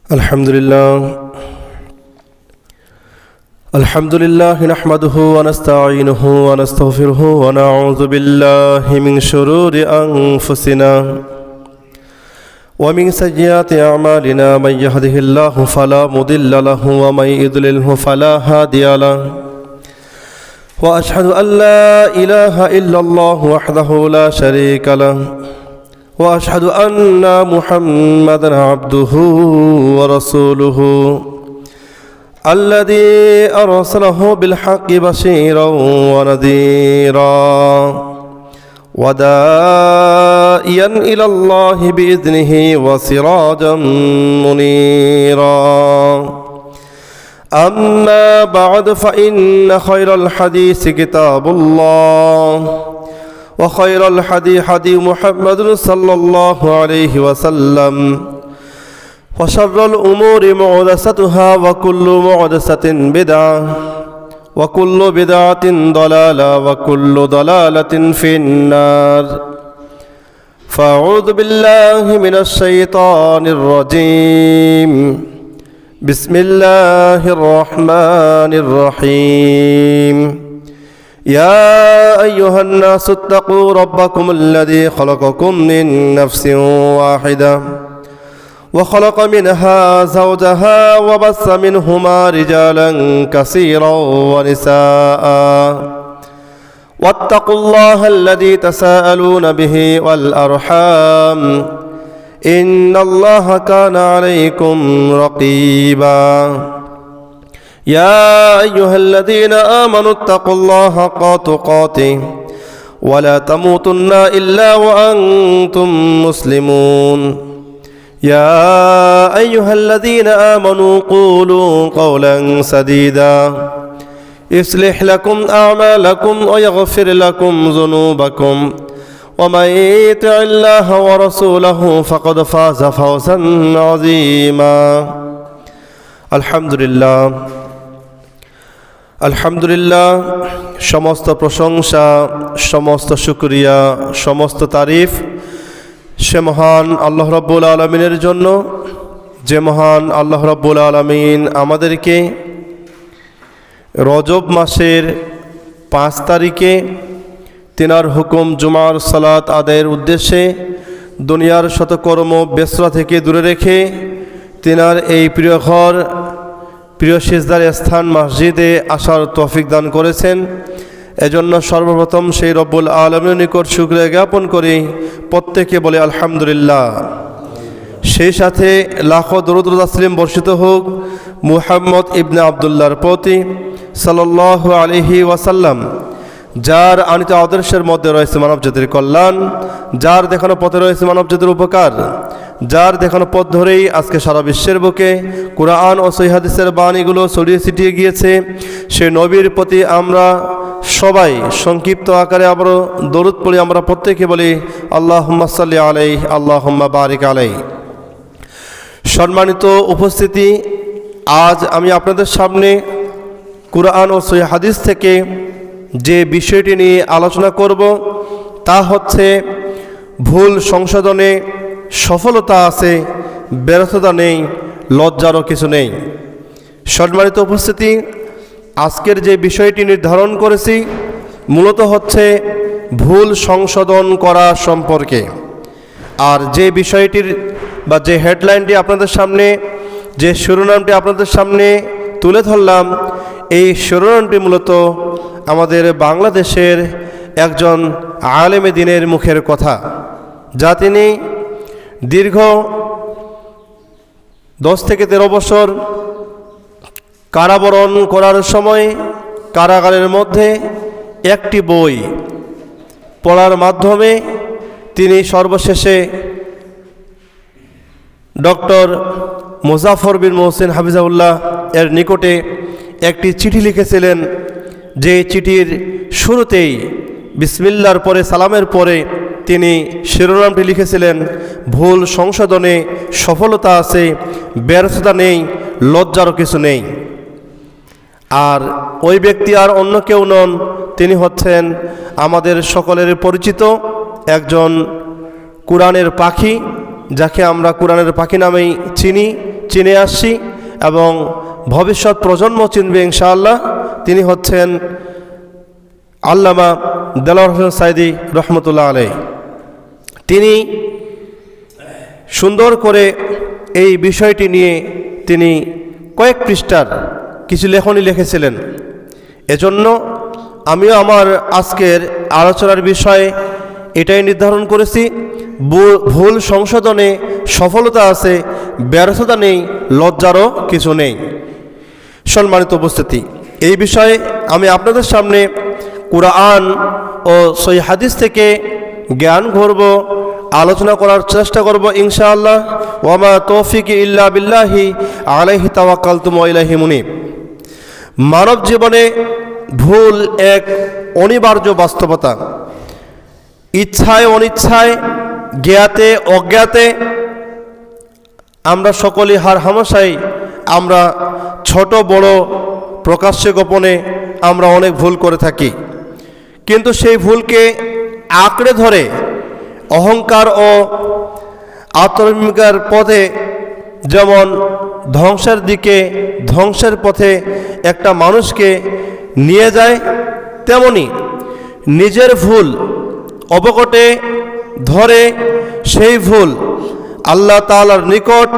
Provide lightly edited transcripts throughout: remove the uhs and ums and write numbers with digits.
Alhamdulillah nahmaduhu wa nasta'inuhu wa nastaghfiruhu wa na'udhu billahi min shururi anfusina wa min sayyiati a'malina man yahdihillahu fala mudilla lahu wa man yudlilhu fala hadiya lahu wa ashhadu an la ilaha illallah wahdahu la sharika lahu وأشهد أن محمدًا عبده ورسوله الذي أرسله بالحق بشيرا ونذيرا وداعيا إلى الله بإذنه وسراجا منيرا أما بعد فإن خير الحديث كتاب الله وخير الحديث حديث محمد صلى الله عليه وسلم وشر الأمور محدثاتها وكل محدثة بدعة وكل بدعة ضلالة وكل ضلالة في النار فأعوذ بالله من الشيطان الرجيم بسم الله الرحمن الرحيم يا أيها الناس اتقوا ربكم الذي خلقكم من نفس واحدة وخلق منها زوجها وبث منهما رجالا كثيرا ونساء واتقوا الله الذي تساءلون به والأرحام إن الله كان عليكم رقيبا يا أيها الذين آمنوا اتقوا الله حق تقاته ولا تموتن إلا وأنتم مسلمون يا أيها الذين آمنوا قولوا قولا سديدا يصلح لكم أعمالكم ويغفر لكم ذنوبكم ومن يطع الله ورسوله فقد فاز فوزا عظيما আলহামদুলিল্লাহ সমস্ত প্রশংসা, সমস্ত শুকরিয়া, সমস্ত তারিফ সে মহান আল্লাহ রাব্বুল আলামিনের জন্য, যে মহান আল্লাহ রাব্বুল আলামিন আমাদেরকে রজব মাসের 5 তারিখে তিনার হুকুম জুমার সালাত আদায়ের উদ্দেশ্যে দুনিয়ার শতকর্ম ব্যস্ততা থেকে দূরে রেখে তিনার এই প্রিয় ঘর, প্রিয় সিজদার স্থান মসজিদে আসার তৌফিক দান করেছেন। এজন্য সর্বপ্রথম সেই রব্বুল আলামিনের নিকট শুকরিয়া জ্ঞাপন করি, প্রত্যেকে বলে আলহামদুলিল্লাহ। সেই সাথে লাখো দরুদ তাসলিম বর্ষিত হোক মুহাম্মদ ইবনে আবদুল্লাহর প্রতি সাল্লাল্লাহু আলাইহি ওয়াসাল্লাম, যার আনিত আদর্শের মধ্যে রয়েছে মানবজাতির কল্যাণ, যার দেখানো পথে রয়েছে মানবজাতির উপকার, যার দেখানো পথ ধরেই আজকে সারা বিশ্বের বুকে কুরআন ও সহিহ হাদিসের বাণীগুলো ছড়িয়ে ছিটিয়ে গিয়েছে। সেই নবীর প্রতি আমরা সবাই সংক্ষিপ্ত আকারে আবারও দরুদ পড়ি। আমরা প্রত্যেকে বলি আল্লাহুম্মা সাল্লি আলাইহি আল্লাহুম্মা বারিক আলাইহি। সম্মানিত উপস্থিতি, আজ আমি আপনাদের সামনে কুরআন ও সহিহ হাদিস থেকে যে বিষয়টি নিয়ে আলোচনা করব তা হচ্ছে ভুল সংশোধনে সফলতা আছে, ব্যর্থতা নেই, লজ্জারও কিছু নেই। সম্মানিত উপস্থিতি, আজকের যে বিষয়টি নির্ধারণ করেছি মূলত হচ্ছে ভুল সংশোধন করা সম্পর্কে। আর যে বিষয়টির বা যে হেডলাইনটি আপনাদের সামনে, যে শিরোনামটি আপনাদের সামনে তুলে ধরলাম, এই শিরোনামটি মূলত আমাদের বাংলাদেশের একজন আলেমে দ্বীনের মুখের কথা, যা তিনি দীর্ঘ 10 থেকে 13 বছর কারাবরণ করার সময় কারাগারের মধ্যে একটি বই পড়ার মাধ্যমে তিনি সর্বশেষে ডক্টর মুজাফর বিন মোহসিন হাফিজাহুল্লাহ এর নিকটে একটি চিঠি লিখেছিলেন, যে চিঠির শুরুতেই বিসমিল্লাহর পরে সালামের পরে তিনি শিরোনামটি লিখেছিলেন ভুল সংশোধনে সফলতা আছে, ব্যর্থতা নেই, লজ্জারও কিছু নেই। আর ওই ব্যক্তি আর অন্য কেউ নন, তিনি হচ্ছেন আমাদের সকলের পরিচিত একজন কোরআনের পাখি, যাকে আমরা কোরআনের পাখি নামেই চিনি, চিনে আসছি এবং ভবিষ্যৎ প্রজন্ম চিনবে ইনশাআল্লাহ। তিনি হচ্ছেন আল্লামা দেলোয়ার হোসেন সাঈদী রহমতুল্লাহ আলাইহি। তিনি সুন্দর করে এই বিষয়টি নিয়ে তিনি কয়েক পৃষ্ঠার কিছু লেখনী লিখেছিলেন। এজন্য আমিও আমার আজকের আলোচনার বিষয়ে এটাই নির্ধারণ করেছি, ভুল সংশোধনে সফলতা আছে, ব্যর্থতা নেই, লজ্জারও কিছু নেই। সম্মানিত উপস্থিতি, এই বিষয়ে আমি আপনাদের সামনে কুরআন ও সহিহ হাদিস থেকে জ্ঞান করব, আলোচনা করার চেষ্টা করব ইনশাআল্লাহ। ওয়ামা তৌফিক ইল্লা বিল্লাহি আলাইহি তাওয়াক্কালতু ওয়া ইলাইহি মুনীব। মানব জীবনে ভুল এক অনিবার্য বাস্তবতা। ইচ্ছায় অনিচ্ছায়, জ্ঞাতে অজ্ঞাতে আমরা সকলেই হার হামেশাই আমরা ছোট বড় প্রকাশ্যে গোপনে আমরা অনেক ভুল করে থাকি। কিন্তু সেই ভুলকে আঁকড়ে ধরে অহংকার ও আত্মমিকার পথে যেমন ধ্বংসের দিকে, ধ্বংসের পথে একটা মানুষকে নিয়ে যায়, তেমনি নিজের ভুল অবকটে ধরে সেই ভুল আল্লাহ তাআলার নিকট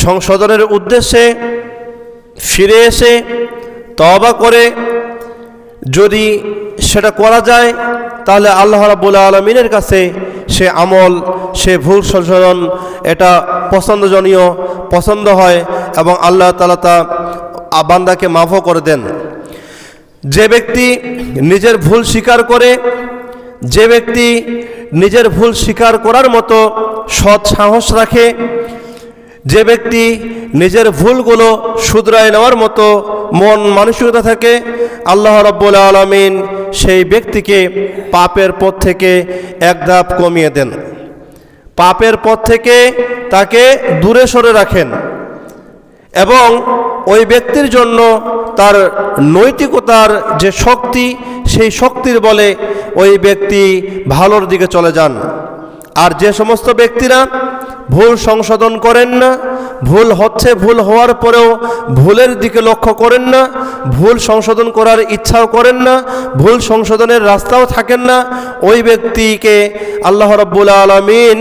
সংশোধনের উদ্দেশ্যে ফিরে এসে তওবা করে যদি সেটা করা যায়, তাহলে আল্লাহ রাব্বুল আলামিনের কাছে সে আমল, সে ভুল সংশোধন এটা পছন্দজনীয়, পছন্দ হয় এবং আল্লাহ তাআলা তা বান্দাকে মাফও করে দেন। যে ব্যক্তি নিজের ভুল স্বীকার করে, যে ব্যক্তি নিজের ভুল স্বীকার করার মতো সৎ সাহস রাখে, যে ব্যক্তি নিজের ভুলগুলো শুধরায় নেওয়ার মতো মন মানসিকতা থাকে, আল্লাহ রাব্বুল আলামিন সেই ব্যক্তিকে পাপের পথ থেকে এক ধাপ কমিয়ে দেন, পাপের পথ থেকে তাকে দূরে সরে রাখেন এবং ওই ব্যক্তির জন্য তার নৈতিকতার যে শক্তি, সেই শক্তির বলে ওই ব্যক্তি ভালোর দিকে চলে যান। আর যে সমস্ত ব্যক্তিরা ভুল সংশোধন করেন না, ভুল হচ্ছে, ভুল হওয়ার পরেও ভুলের দিকে লক্ষ্য করেন না, ভুল সংশোধন করার ইচ্ছাও করেন না, ভুল সংশোধনের রাস্তাও থাকেন না, ওই ব্যক্তিকে আল্লাহ রাব্বুল আলামিন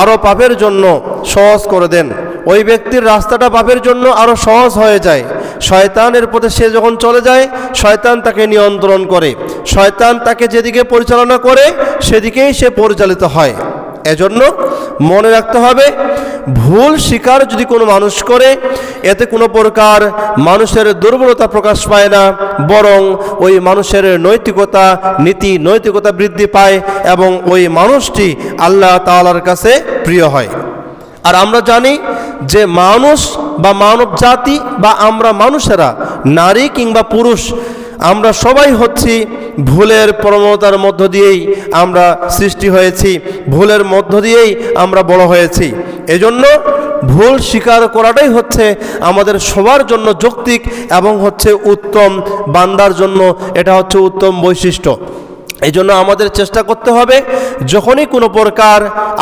আরও পাপের জন্য সহজ করে দেন। ওই ব্যক্তির রাস্তাটা পাপের জন্য আরও সহজ হয়ে যায়। শয়তানের পথে সে যখন চলে যায়, শয়তান তাকে নিয়ন্ত্রণ করে, শয়তান তাকে যেদিকে পরিচালনা করে সেদিকেই সে পরিচালিত হয়। এজন্য মনে রাখতে হবে, ভুল স্বীকার যদি কোনো মানুষ করে, এতে কোনো প্রকার মানুষের দুর্বলতা প্রকাশ পায় না, বরং ওই মানুষের নৈতিকতা, নীতি নৈতিকতা বৃদ্ধি পায় এবং ওই মানুষটি আল্লাহ তাআলার কাছে প্রিয় হয়। আর আমরা জানি যে মানুষ বা মানব জাতি বা আমরা মানুষেরা, নারী কিংবা পুরুষ, আমরা সবাই হচ্ছি ভুলের প্রবণতার মধ্য দিয়েই আমরা সৃষ্টি হয়েছি, ভুলের মধ্য দিয়েই আমরা বড় হয়েছি। এজন্য ভুল স্বীকার করাটাই হচ্ছে আমাদের সবার জন্য যৌক্তিক এবং হচ্ছে উত্তম, বান্দার জন্য এটা হচ্ছে উত্তম বৈশিষ্ট্য। এই জন্য আমাদের চেষ্টা করতে হবে, যখনই কোনো প্রকার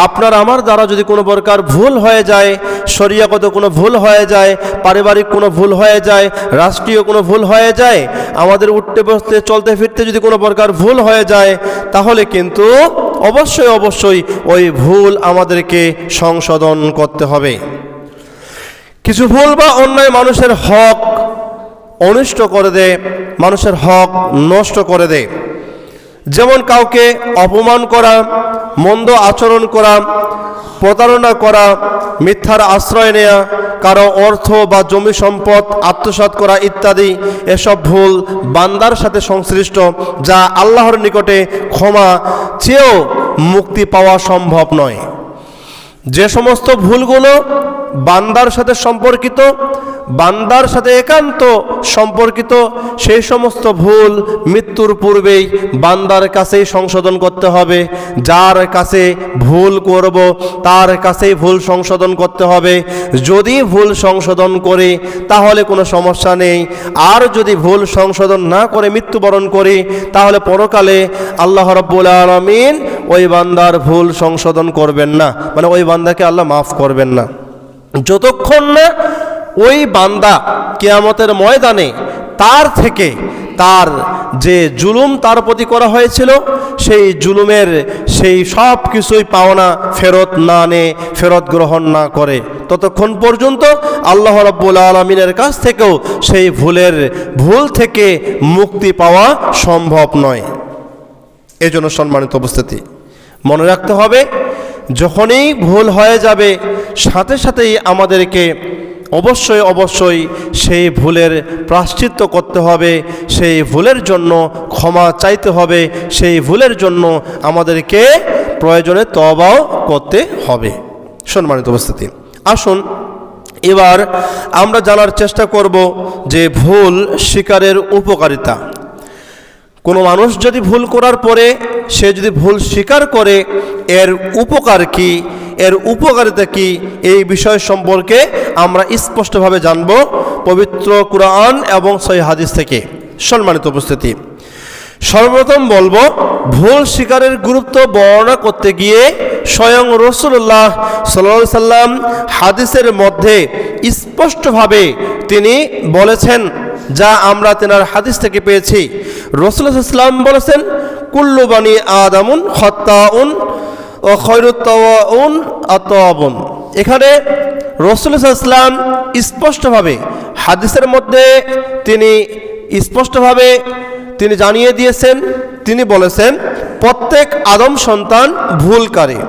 আপনার আমার দ্বারা যদি কোনো প্রকার ভুল হয়ে যায়, শরিয়াগত কোনো ভুল হয়ে যায়, পারিবারিক কোনো ভুল হয়ে যায়, রাষ্ট্রীয় কোনো ভুল হয়ে যায়, আমাদের উঠতে বসতে চলতে ফিরতে যদি কোনো প্রকার ভুল হয়ে যায়, তাহলে কিন্তু অবশ্যই অবশ্যই ওই ভুল আমাদেরকে সংশোধন করতে হবে। কিছু ভুল বা অন্যায় মানুষের হক অনিষ্ট করে দেয়, মানুষের হক নষ্ট করে দেয়। যেমন কাউকে অপমান করা, মন্দ আচরণ করা, প্রতারণা করা, মিথ্যার আশ্রয় নেওয়া, কারো অর্থ বা জমি সম্পদ আত্মসাৎ করা ইত্যাদি, এসব ভুল বান্দার সাথে সংশ্লিষ্ট, যা আল্লাহর নিকটে ক্ষমা চেয়েও মুক্তি পাওয়া সম্ভব নয়। যে সমস্ত ভুলগুলো বান্দার সাথে সম্পর্কিত, বান্দার সাথে একান্ত সম্পর্কিত, সেই সমস্ত ভুল মৃত্যুর পূর্বেই বান্দার কাছেই সংশোধন করতে হবে। যার কাছে ভুল করব তার কাছেই ভুল সংশোধন করতে হবে। যদি ভুল সংশোধন করে তাহলে কোনো সমস্যা নেই, আর যদি ভুল সংশোধন না করে মৃত্যুবরণ করি তাহলে পরকালে আল্লাহ রাব্বুল আলামিন ওই বান্দার ভুল সংশোধন করবেন না, মানে ওই বান্দাকে আল্লাহ মাফ করবেন না। যতক্ষণ না ওই বান্দা কিয়ামতের ময়দানে তার থেকে তার যে জুলুম তার প্রতি করা হয়েছিল সেই জুলুমের সেই সব কিছুই পাওনা ফেরত না নে, ফেরত গ্রহণ না করে, ততক্ষণ পর্যন্ত আল্লাহ রাব্বুল আলামিনের কাছ থেকেও সেই ভুল থেকে মুক্তি পাওয়া সম্ভব নয়। এজন্য সম্মানিত উপস্থিতি, মনে রাখতে হবে যখনই ভুল হয়ে যাবে সাথে সাথেই আমাদেরকে অবশ্যই সেই ভুলের প্রায়শ্চিত্ত করতে হবে, সেই ভুলের জন্য ক্ষমা চাইতে হবে, সেই ভুলের জন্য আমাদেরকে প্রয়োজনে তওবাও করতে হবে। সম্মানিত উপস্থিতি, আসুন এবার আমরা জানার চেষ্টা করব যে ভুল স্বীকারের উপকারিতা। কোনো মানুষ যদি ভুল করার পরে সে যদি ভুল স্বীকার করে এর উপকার কি, এর উপকারিতা কি, এই বিষয় সম্পর্কে আমরা স্পষ্টভাবে জানব পবিত্র কুরআন এবং সহিহ হাদিস থেকে। সম্মানিত উপস্থিতি, সর্বপ্রথম বলবো ভুল স্বীকারের গুরুত্ব বর্ণনা করতে গিয়ে স্বয়ং রাসূলুল্লাহ সাল্লাল্লাহু আলাইহি সাল্লাম হাদিসের মধ্যে স্পষ্টভাবে তিনি বলেছেন, যা আমরা তেনার হাদিস থেকে পেয়েছি। রাসূলুল্লাহ সাল্লাল্লাহু আলাইহি সাল্লাম বলেছেন, কুল্লু বানি আদামুন খাত্তাউন ও খয়রুত তাওয়াউন আত-তাওয়াবুন। এখানে রাসূলুল্লাহ সাল্লাল্লাহু আলাইহি সাল্লাম স্পষ্টভাবে হাদিসের মধ্যে তিনি জানিয়ে দিয়েছেন, তিনি বলেছেন প্রত্যেক আদম সন্তান ভুলকারী।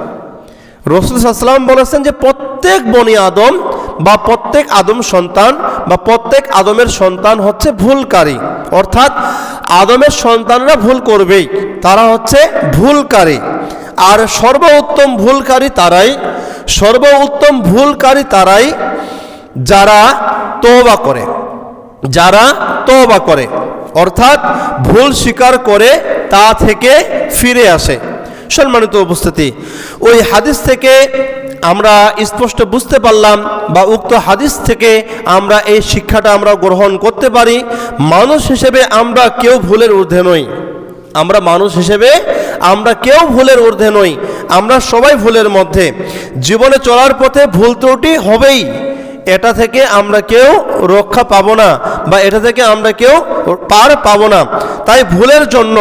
রাসূল সাল্লাল্লাহু আলাইহি সাল্লাম বলেছেন যে প্রত্যেক বনি আদম বা প্রত্যেক আদম সন্তান বা প্রত্যেক আদমের সন্তান হচ্ছে ভুলকারী, অর্থাৎ আদমের সন্তানরা ভুল করবেই, তারা হচ্ছে ভুলকারী। আর সর্বোত্তম ভুলকারী তারাই যারা তওবা করে, অর্থাৎ ভুল স্বীকার করে তা থেকে ফিরে আসে। সম্মানিত উপস্থিতি, ওই হাদিস থেকে আমরা স্পষ্ট বুঝতে পারলাম বা উক্ত হাদিস থেকে আমরা এই শিক্ষাটা আমরা গ্রহণ করতে পারি, মানুষ হিসেবে আমরা কেউ ভুলের ঊর্ধ্বে নই। আমরা সবাই ভুলের মধ্যে। জীবনে চলার পথে ভুল ত্রুটি হবেই, এটা থেকে আমরা কেউ রক্ষা পাবো না বা এটা থেকে আমরা কেউ পার পাবো না। তাই ভুলের জন্য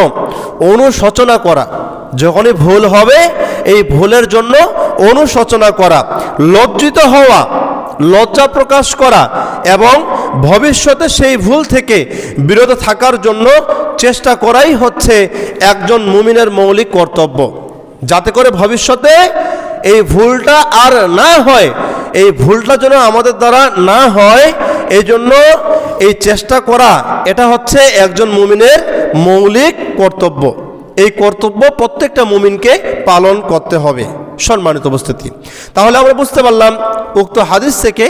অনুশোচনা করা, যখনই ভুল হবে এই ভুলের জন্য অনুশোচনা করা, লজ্জিত হওয়া, লজ্জা প্রকাশ করা এবং ভবিষ্যতে সেই ভুল থেকে বিরত থাকার জন্য চেষ্টা করাই হচ্ছে একজন মুমিনের মৌলিক কর্তব্য, যাতে করে ভবিষ্যতে এই ভুলটা আর না হয়, এই ভুলটা যেন আমাদের দ্বারা না হয়, এই জন্য এই চেষ্টা করা, এটা হচ্ছে একজন মুমিনের মৌলিক কর্তব্য। এই কর্তব্য প্রত্যেকটা মুমিনকে পালন করতে হবে। সম্মানিত উপস্থিতি, তাহলে আমরা বুঝতে পারলাম উক্ত হাদিস থেকে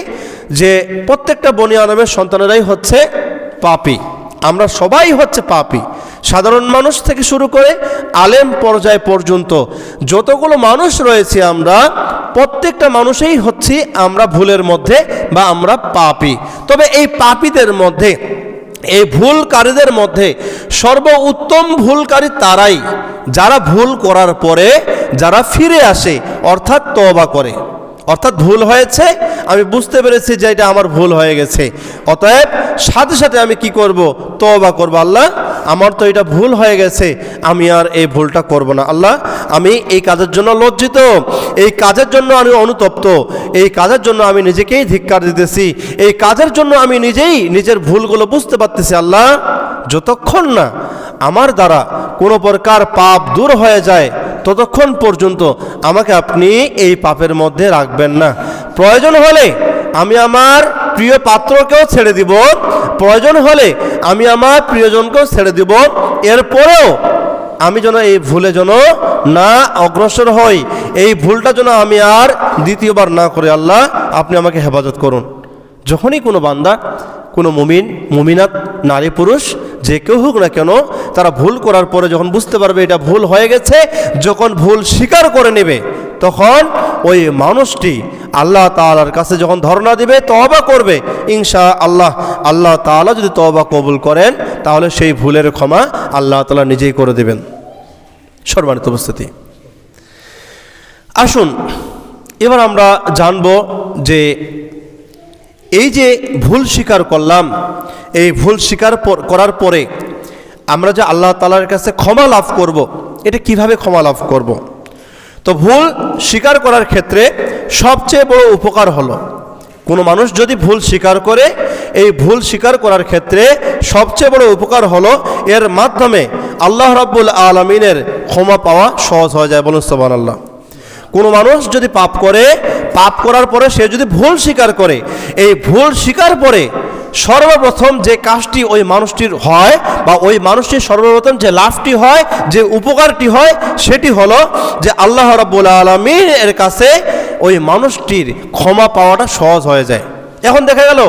যে প্রত্যেকটা বনি আদমের সন্তানেরাই হচ্ছে পাপী। আমরা সবাই হচ্ছে পাপী, সাধারণ মানুষ থেকে শুরু করে আলেম পর্যায় পর্যন্ত যতগুলো মানুষ রয়েছে আমরা প্রত্যেকটা মানুষই হচ্ছি আমরা ভুলের মধ্যে বা আমরা পাপী। তবে এই পাপীদের মধ্যে, এই ভুলকারীদের মধ্যে সর্বোত্তম ভুলকারী তারাই যারা ভুল করার পরে যারা ফিরে আসে, অর্থাৎ তওবা করে। অর্থাৎ ভুল হয়েছে, আমি বুঝতে পেরেছি যে এটা আমার ভুল হয়ে গেছে, অতএব সাথে সাথে আমি কি করব? তওবা করব। আল্লাহ, আমার তো এটা ভুল হয়ে গেছে, আমি আর এই ভুলটা করব না। আল্লাহ, আমি এই কাজের জন্য লজ্জিত, এই কাজের জন্য আমি অনুতপ্ত, এই কাজের জন্য আমি নিজেকেই ধিক্কার দিতেছি, এই কাজের জন্য আমি নিজেই নিজের ভুলগুলো বুঝতে পারতেছি। আল্লাহ, যতক্ষণ না আমার দ্বারা কোনো প্রকার পাপ দূর হয়ে যায় ততক্ষণ পর্যন্ত আমাকে আপনি এই পাপের মধ্যে রাখবেন না। প্রয়োজন হলে আমি আমার প্রিয় পাত্রকেও ছেড়ে দিব, প্রয়োজন হলে আমি আমার প্রিয়জনকেও ছেড়ে দিব, এরপরেও আমি যেন এই ভুলে যেন না অগ্রসর হই, এই ভুলটা যেন আমি আর দ্বিতীয়বার না করি। আল্লাহ, আপনি আমাকে হেফাজত করুন। যখনই কোনো বান্দা, কোনো মুমিন, মুমিনাত, নারী পুরুষ যে কেউ হোক না কেন, তারা ভুল করার পরে যখন বুঝতে পারবে এটা ভুল হয়ে গেছে, যখন ভুল স্বীকার করে নেবে, তখন ওই মানুষটি আল্লাহ তাআলার কাছে যখন ধর্ণা দিবে, তওবা করবে, ইনশাআল্লাহ আল্লাহ তাআলা যদি তওবা কবুল করেন তাহলে সেই ভুলের ক্ষমা আল্লাহ তাআলা নিজেই করে দেবেন। সম্মানিত উপস্থিতি, আসুন এবার আমরা জানব যে এই যে ভুল স্বীকার করলাম, এই ভুল স্বীকার করার পরে আমরা যে আল্লাহ তাআলার কাছে ক্ষমা লাভ করব, এটা কিভাবে ক্ষমা লাভ করব? তো ভুল স্বীকার করার ক্ষেত্রে সবচেয়ে বড় উপকার হলো, কোনো মানুষ যদি ভুল স্বীকার করে, এই ভুল স্বীকার করার ক্ষেত্রে সবচেয়ে বড় উপকার হলো এর মাধ্যমে আল্লাহ রাব্বুল আলামিনের ক্ষমা পাওয়া সহজ হয়ে যায়। বলুন সুবহানাল্লাহ। কোনো মানুষ যদি পাপ করে, পাপ করার পরে সে যদি ভুল স্বীকার করে, এই ভুল স্বীকার পরে সর্বপ্রথম যে কাজটি ওই মানুষটির হয় বা ওই মানুষটির সর্বপ্রথম যে লাভটি হয়, যে উপকারটি হয়, সেটি হলো যে আল্লাহ রাব্বুল আলামিন এর কাছে ওই মানুষটির ক্ষমা পাওয়াটা সহজ হয়ে যায়। এখন দেখা গেল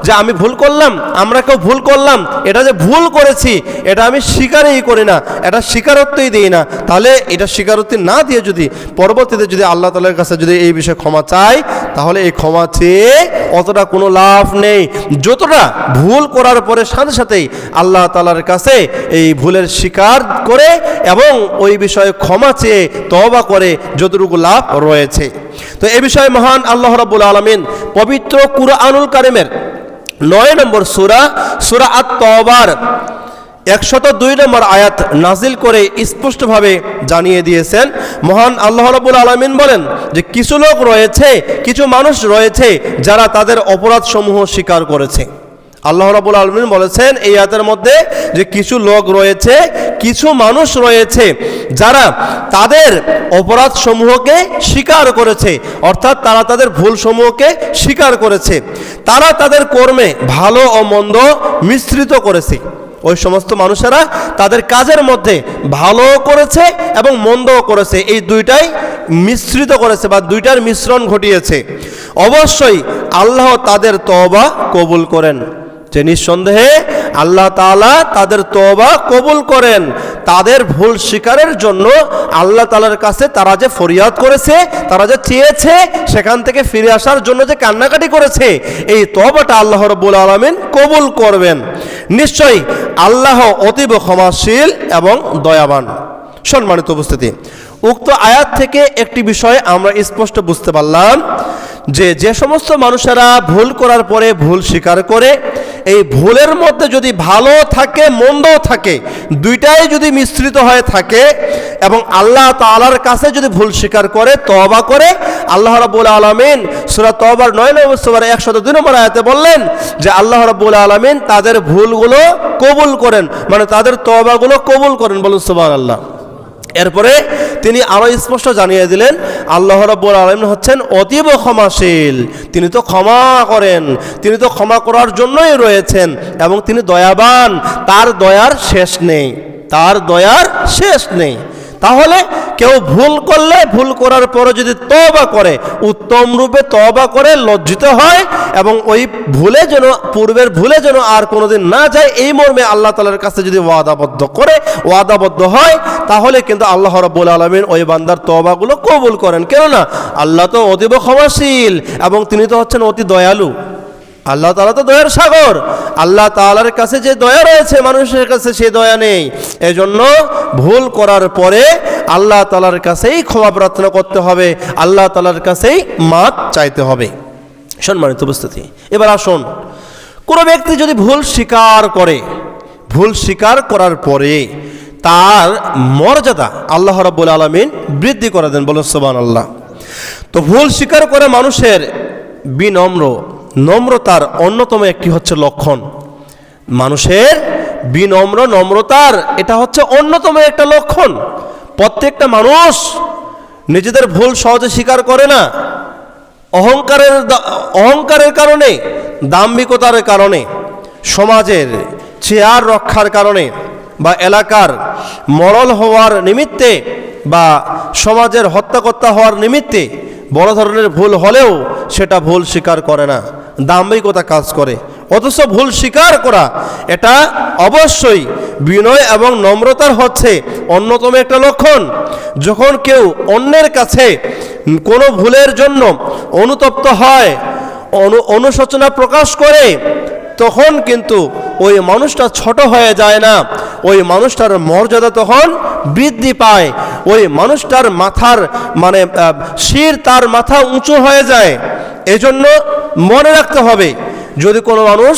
যে আমি ভুল করলাম, আমরা কেউ ভুল করলাম, এটা যে ভুল করেছি এটা আমি স্বীকারই করি না, এটা স্বীকারোক্তিই দিই না। তাহলে এটা স্বীকারোক্তি না দিয়ে যদি পরবর্তীতে যদি আল্লাহ তাআলার কাছে যদি এই বিষয়ে ক্ষমা চাই, তাহলে এই ক্ষমা চেয়ে অতটা কোনো লাভ নেই, যতটা ভুল করার পরে সাথে সাথেই আল্লাহ তাআলার কাছে এই ভুলের স্বীকার করে এবং ওই বিষয়ে ক্ষমা চেয়ে তওবা করে যতটুকু লাভ রয়েছে। তো এই বিষয়ে মহান আল্লাহ রাব্বুল আলামিন পবিত্র কুরআনুল কারীমের 9 নম্বর সূরা আত-তাওবার 102 নম্বর আয়াত নাজিল করে স্পষ্টভাবে জানিয়ে দিয়েছেন। মহান আল্লাহ রাব্বুল আলামিন বলেন যে কিছু লোক রয়েছে, কিছু মানুষ রয়েছে যারা তাদের অপরাধসমূহ স্বীকার করেছে। আল্লাহ রাব্বুল আলামিন বলেছেন এই আয়াতের মধ্যে যে কিছু লোক রয়েছে, কিছু মানুষ রয়েছে যারা তাদের অপরাধসমূহকে স্বীকার করেছে, অর্থাৎ তারা তাদের ভুলসমূহকে স্বীকার করেছে, তারা তাদের কর্মে ভালো ও মন্দ মিশ্রিত করেছে। ওই সমস্ত মানুষেরা তাদের কাজের মধ্যে ভালো করেছে এবং মন্দও করেছে, এই দুইটাই মিশ্রিত করেছে বা দুইটার মিশ্রণ ঘটিয়েছে। অবশ্যই আল্লাহ তাদের তওবা কবুল করেন, যে নিঃসন্দেহে আল্লাহ তাআলা তাদের তওবা কবুল করেন। তাদের ভুল স্বীকারের জন্য আল্লাহ তাআলার কাছে তারা যে ফরিয়াদ করেছে, তারা যে চেয়েছে, সেখান থেকে ফিরে আসার জন্য যে কান্নাকাটি করেছে, এই তওবাটা আল্লাহ রাব্বুল আলামিন কবুল করবেন। নিশ্চয়ই আল্লাহ অতীব ক্ষমাশীল এবং দয়াবান। সম্মানিত উপস্থিতি, উক্ত আয়াত থেকে একটি বিষয় আমরা স্পষ্ট বুঝতে পারলাম যে যে সমস্ত মানুষেরা ভুল করার পরে ভুল স্বীকার করে, এই ভুলের মধ্যে যদি ভালো থাকে মন্দও থাকে, দুইটাই যদি মিশ্রিত হয়ে থাকে এবং আল্লাহ তাআলার কাছে যদি ভুল স্বীকার করে তওবা করে, আল্লাহ রাব্বুল আলামিন সূরা তাওবার 9 নম্বর সূরার 102 নম্বর আয়াতে বললেন যে আল্লাহ রাব্বুল আলামিন তাদের ভুলগুলো কবুল করেন, মানে তাদের তওবাগুলো কবুল করেন। বলুন সুবহানাল্লাহ। এরপরে তিনি আরো স্পষ্ট জানিয়ে দিলেন আল্লাহ রাব্বুল আলামিন হচ্ছেন অতীব ক্ষমাশীল, তিনি তো ক্ষমা করেন, তিনি তো ক্ষমা করার জন্যই রয়েছেন এবং তিনি দয়াবান, তার দয়ার শেষ নেই, তার দয়ার শেষ নেই। তাহলে কেউ ভুল করলে ভুল করার পরে যদি তওবা করে, উত্তম রূপে তওবা করে লজ্জিত হয় এবং ওই ভুলে যেন, পূর্বের ভুলে যেন আর কোনোদিন না যায়, এই মর্মে আল্লাহ তাআলার কাছে যদি ওয়াদাবদ্ধ হয়, তাহলে কিন্তু আল্লাহ রাব্বুল আলামিন ওই বান্দার তওবাগুলো কবুল করেন। কেননা আল্লাহ তো অতীব ক্ষমাশীল এবং তিনি তো হচ্ছেন অতি দয়ালু। আল্লাহ তাআলা তো দয়ার সাগর, আল্লাহ তাআলার কাছে যে দয়া রয়েছে মানুষের কাছে সে দয়া নেই। এজন্য ভুল করার পরে আল্লাহ তাআলার কাছেই ক্ষমা প্রার্থনা করতে হবে, আল্লাহ তাআলার কাছেই মাপ চাইতে হবে। সম্মানিত উপস্থিতি, এবার আসুন, কোনো ব্যক্তি যদি ভুল স্বীকার করে, ভুল স্বীকার করার পরে তার মর্যাদা আল্লাহ রাব্বুল আলামিন বৃদ্ধি করে দেন। বলুন সুবহানাল্লাহ। তো ভুল স্বীকার করে মানুষের নম্রতার অন্যতম একটি হচ্ছে লক্ষণ। মানুষের নম্রতার এটা হচ্ছে অন্যতম একটা লক্ষণ। প্রত্যেকটা মানুষ নিজেদের ভুল সহজে স্বীকার করে না, অহংকারের কারণে, দাম্ভিকতার কারণে, সমাজের চেয়ার রক্ষার কারণে বা এলাকার মরল হওয়ার নিমিত্তে বা সমাজের হত্যাকর্তা হওয়ার নিমিত্তে বড় ধরনের ভুল হলেও সেটা ভুল স্বীকার করে না, দাম্ভিকতা কাজ করে। অথচ ভুল স্বীকার করা এটা অবশ্যই বিনয় এবং নম্রতার হচ্ছে অন্যতম একটা লক্ষণ। যখন কেউ অন্যের কাছে কোনো ভুলের জন্য অনুতপ্ত হয়, অনুশোচনা প্রকাশ করে, তখন কিন্তু ওই মানুষটা ছোট হয়ে যায় না, ওই মানুষটার মর্যাদা তখন বৃদ্ধি পায়, ওই মানুষটার মাথার তার মাথা উঁচু হয়ে যায়। এজন্য মনে রাখতে হবে যদি কোনো মানুষ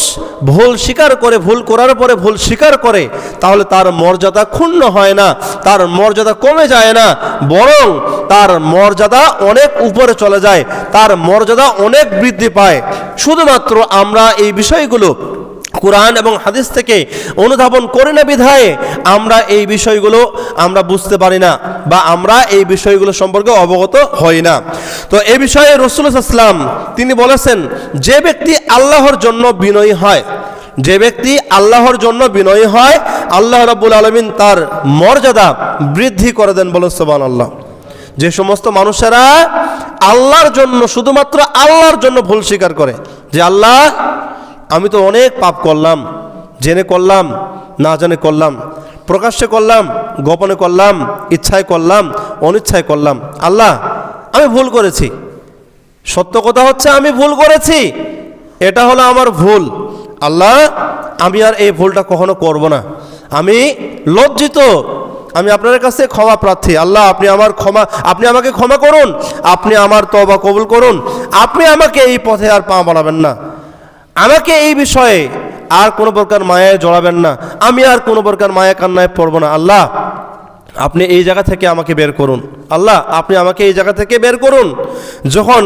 ভুল স্বীকার করে, ভুল করার পরে ভুল স্বীকার করে, তাহলে তার মর্যাদা ক্ষুণ্ণ হয় না, তার মর্যাদা কমে যায় না, বরং তার মর্যাদা অনেক উপরে চলে যায়, তার মর্যাদা অনেক বৃদ্ধি পায়। শুধুমাত্র আমরা এই বিষয়গুলো কুরআন এবং হাদিস থেকে অনুধাবন করি না বিধায় আমরা এই বিষয়গুলো আমরা বুঝতে পারি না, বা আমরা এই বিষয়গুলো সম্পর্কে অবগত হই না। তো এই বিষয়ে রাসূলুল্লাহ সাল্লাল্লাহু আলাইহি ওয়াসাল্লাম তিনি বলেছেন, যে ব্যক্তি আল্লাহর জন্য বিনয়ী হয়, যে ব্যক্তি আল্লাহর জন্য বিনয়ী হয়, আল্লাহ রাব্বুল আলামিন তার মর্যাদা বৃদ্ধি করে দেন। বলেন সুবহানাল্লাহ। যে সমস্ত মানুষেরা আল্লাহর জন্য, শুধুমাত্র আল্লাহর জন্য ভুল স্বীকার করে, যে আল্লাহ আমি তো অনেক পাপ করলাম, জেনে করলাম, না জেনে করলাম, প্রকাশ্যে করলাম, গোপনে করলাম, ইচ্ছায় করলাম, অনিচ্ছায় করলাম, আল্লাহ আমি ভুল করেছি, সত্য কথা হচ্ছে আমি ভুল করেছি, এটা হলো আমার ভুল, আল্লাহ আমি আর এই ভুলটা কখনো করব না, আমি লজ্জিত, আমি আপনার কাছে ক্ষমা প্রার্থী, আল্লাহ আপনি আমাকে ক্ষমা করুন, আপনি আমার তওবা কবুল করুন, আপনি আমাকে এই পথে আর পা বাড়াবেন না, আমাকে এই বিষয়ে আর কোনো প্রকার মায়ায় জড়াবেন না, আমি আর কোনো প্রকার মায়া কান্নায় পড়ব না, আল্লাহ আপনি এই জায়গা থেকে আমাকে বের করুন, আল্লাহ আপনি আমাকে এই জায়গা থেকে বের করুন। যখন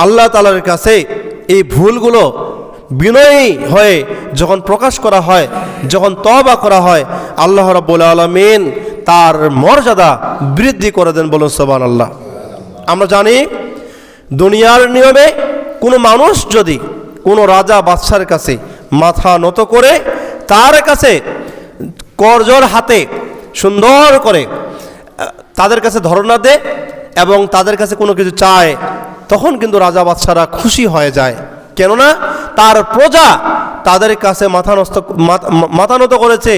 আল্লাহ তাআলার কাছে এই ভুলগুলো বিনয়ী হয়ে যখন প্রকাশ করা হয়, যখন তওবা করা হয়, আল্লাহ রাব্বুল আলামিন তার মর্যাদা বৃদ্ধি করে দেন। বলুন সুবহানাল্লাহ। আমরা জানি দুনিয়ার নিয়মে কোনো মানুষ যদি কোনো রাজা বাদশার কাছে মাথা নত করে তার কাছে করজোড় হাতে সুন্দর করে তাদের কাছে ধরনা দেয় এবং তাদের কাছে কোনো কিছু চায়, তখন কিন্তু রাজা বাদশারা খুশি হয়ে যায়, কেননা তার প্রজা তাদের কাছে মাথা নত করেছে,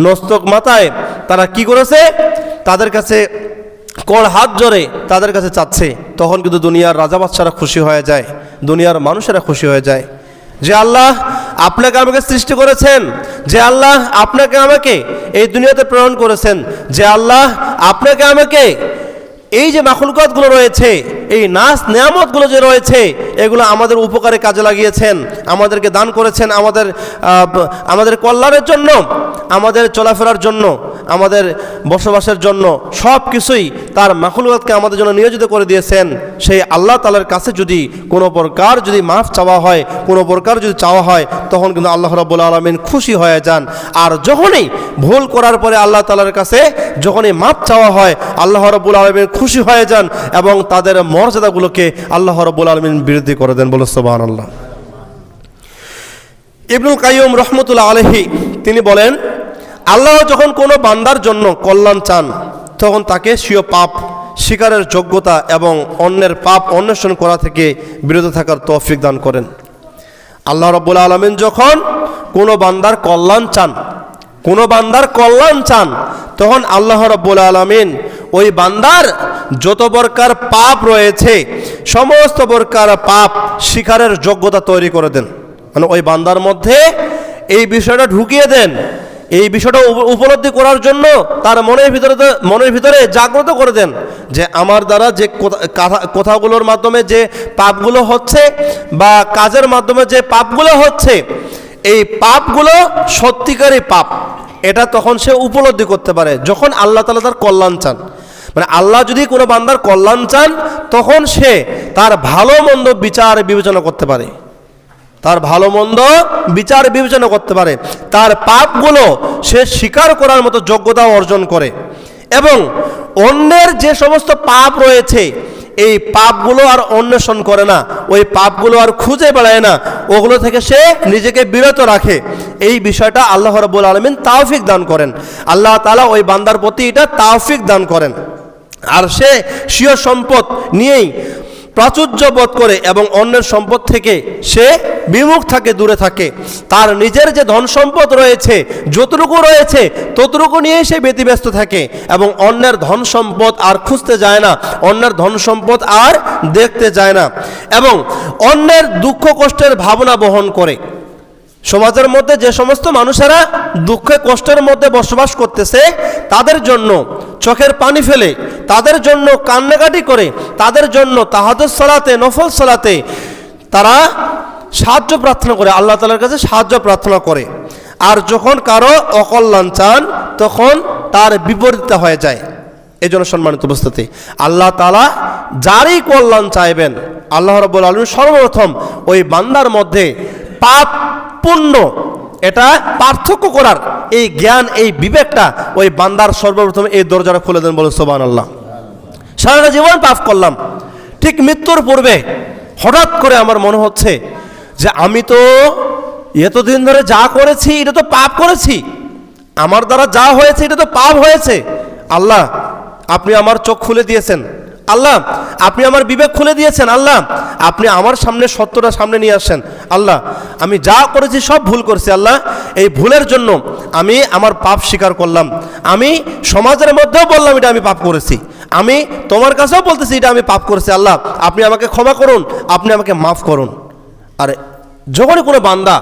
নস্তক মাথায় তারা কি করেছে, তাদের কাছে কর হাত জোরে তাদের কাছে চাচ্ছে, তখন কিন্তু দুনিয়ার রাজা বাদশারা খুশি হয়ে যায়, দুনিয়ার মানুষেরা খুশি হয়ে যায়, যে আল্লাহ আপনাকে আমাকে সৃষ্টি করেছেন, যে আল্লাহ আপনাকে আমাকে এই দুনিয়াতে প্রেরণ করেছেন, যে আল্লাহ আপনাকে আমাকে এই যে মাখলুকাতগুলো রয়েছে, এই নাস নেয়ামতগুলো যে রয়েছে, এগুলো আমাদের উপকারে কাজে লাগিয়েছেন, আমাদেরকে দান করেছেন, আমাদের কল্যাণের জন্য, আমাদের চলাফেরার জন্য, আমাদের বসবাসের জন্য, সব কিছুই তার মাখলুকাতকে আমাদের জন্য নিয়োজিত করে দিয়েছেন। সেই আল্লাহ তাআলার কাছে যদি কোনো প্রকার যদি মাফ চাওয়া হয়, কোনো প্রকার যদি চাওয়া হয়, তখন কিন্তু আল্লাহ রাব্বুল আলামিন খুশি হয়ে যান। আর যখনই ভুল করার পরে আল্লাহ তাআলার কাছে যখনই মাফ চাওয়া হয়, আল্লাহ রাব্বুল আলামিন খুশি হয়ে যান এবং তাদের মর্যাদাগুলোকে আল্লাহ রাব্বুল আলামিন বৃদ্ধি করে দেন। বলুন সুবহানাল্লাহ। ইবনুল কাইয়্যিম রাহমাতুল্লাহ আলাইহি তিনি বলেন, আল্লাহ যখন কোনো বান্দার জন্য কল্যাণ চান, তখন তাকে স্বীয় পাপ স্বীকারের যোগ্যতা এবং অন্যের পাপ অন্বেষণ করা থেকে বিরত থাকার তৌফিক দান করেন। আল্লাহ রাব্বুল আলামিন যখন কোনো বান্দার কল্যাণ চান, তখন আল্লাহ রাব্বুল আলামিন ওই বান্দার যত প্রকার পাপ রয়েছে, সমস্ত প্রকার পাপ স্বীকারের যোগ্যতা তৈরি করে দেন, মানে ওই বান্দার মধ্যে এই বিষয়টা ঢুকিয়ে দেন, এই বিষয়টা উপলব্ধি করার জন্য তার মনের ভিতরে জাগ্রত করে দেন, যে আমার দ্বারা যে কথাগুলোর মাধ্যমে যে পাপগুলো হচ্ছে বা কাজের মাধ্যমে যে পাপগুলো হচ্ছে, এই পাপগুলো সত্যিকারই পাপ, এটা তখন সে উপলব্ধি করতে পারে যখন আল্লাহ তাআলা তার কল্যাণ চান। মানে আল্লাহ যদি কোনো বান্দার কল্যাণ চান, তখন সে তার ভালো মন্দ বিচার বিবেচনা করতে পারে, তার ভালো মন্দ বিচার বিবেচনা করতে পারে, তার পাপগুলো সে স্বীকার করার মতো যোগ্যতা অর্জন করে, এবং অন্যের যে সমস্ত পাপ রয়েছে এই পাপগুলো আর অন্বেষণ করে না, ওই পাপগুলো আর খুঁজে বেড়ায় না, ওগুলো থেকে সে নিজেকে বিরত রাখে। এই বিষয়টা আল্লাহ রাব্বুল আলামিন তৌফিক দান করেন, আল্লাহ তাআলা ওই বান্দার প্রতি এটা তৌফিক দান করেন। আর সে স্বীয় সম্পদ নিয়েই প্রাচুর্য বোধ করে এবং অন্যের সম্পদ থেকে সে বিমুখ থাকে, দূরে থাকে। তার নিজের যে ধন সম্পদ রয়েছে, যতটুকু রয়েছে ততটুকু নিয়েই সে ব্যতিব্যস্ত থাকে এবং অন্যের ধন সম্পদ আর খুঁজতে যায় না, অন্যের ধন সম্পদ আর দেখতে যায় না, এবং অন্যের দুঃখ কষ্টের ভাবনা বহন করে। সমাজের মধ্যে যে সমস্ত মানুষেরা দুঃখে কষ্টের মধ্যে বসবাস করতেছে, তাদের জন্য চোখের পানি ফেলে, তাদের জন্য কান্নাকাটি করে, তাদের জন্য তাহাজ্জুদ সালাতে, নফল সালাতে তারা সাহায্য প্রার্থনা করে, আল্লাহ তাআলার কাছে সাহায্য প্রার্থনা করে। আর যখন কারো অকল্যাণ চান তখন তার বিপরীত হয়ে যায়। এই জন্য সম্মানিত উপস্থিতি, আল্লাহ তাআলা যারই কল্যাণ চাইবেন, আল্লাহ রাব্বুল আলামিন সর্বপ্রথম ওই বান্দার মধ্যে পাপ পুণ্য এটা পার্থক্য করার এই জ্ঞান, এই বিবেকটা ওই বান্দার সর্বপ্রথম এই দরজাটা খুলে দেন। বলে সুবহানাল্লাহ। সারাটা জীবন পাপ করলাম, ঠিক মৃত্যুর পূর্বে হঠাৎ করে আমার মনে হচ্ছে যে আমি তো এতদিন ধরে যা করেছি এটা তো পাপ করেছি, আমার দ্বারা যা হয়েছে এটা তো পাপ হয়েছে। আল্লাহ আপনি আমার চোখ খুলে দিয়েছেন, আল্লাহ আপনি আমার বিবেক খুলে দিয়েছেন, আল্লাহ আপনি আমার সামনে সত্যটা সামনে নিয়ে আসেন। আল্লাহ আমি যা করেছি সব ভুল করেছি, আল্লাহ এই ভুলের জন্য আমি আমার পাপ স্বীকার করলাম, আমি সমাজের মধ্যেও বললাম এটা আমি পাপ করেছি, আমি তোমার কাছেও বলতেছি এটা আমি পাপ করেছি, আল্লাহ আপনি আমাকে ক্ষমা করুন, আপনি আমাকে মাফ করুন। আর যখনই কোনো বান্দা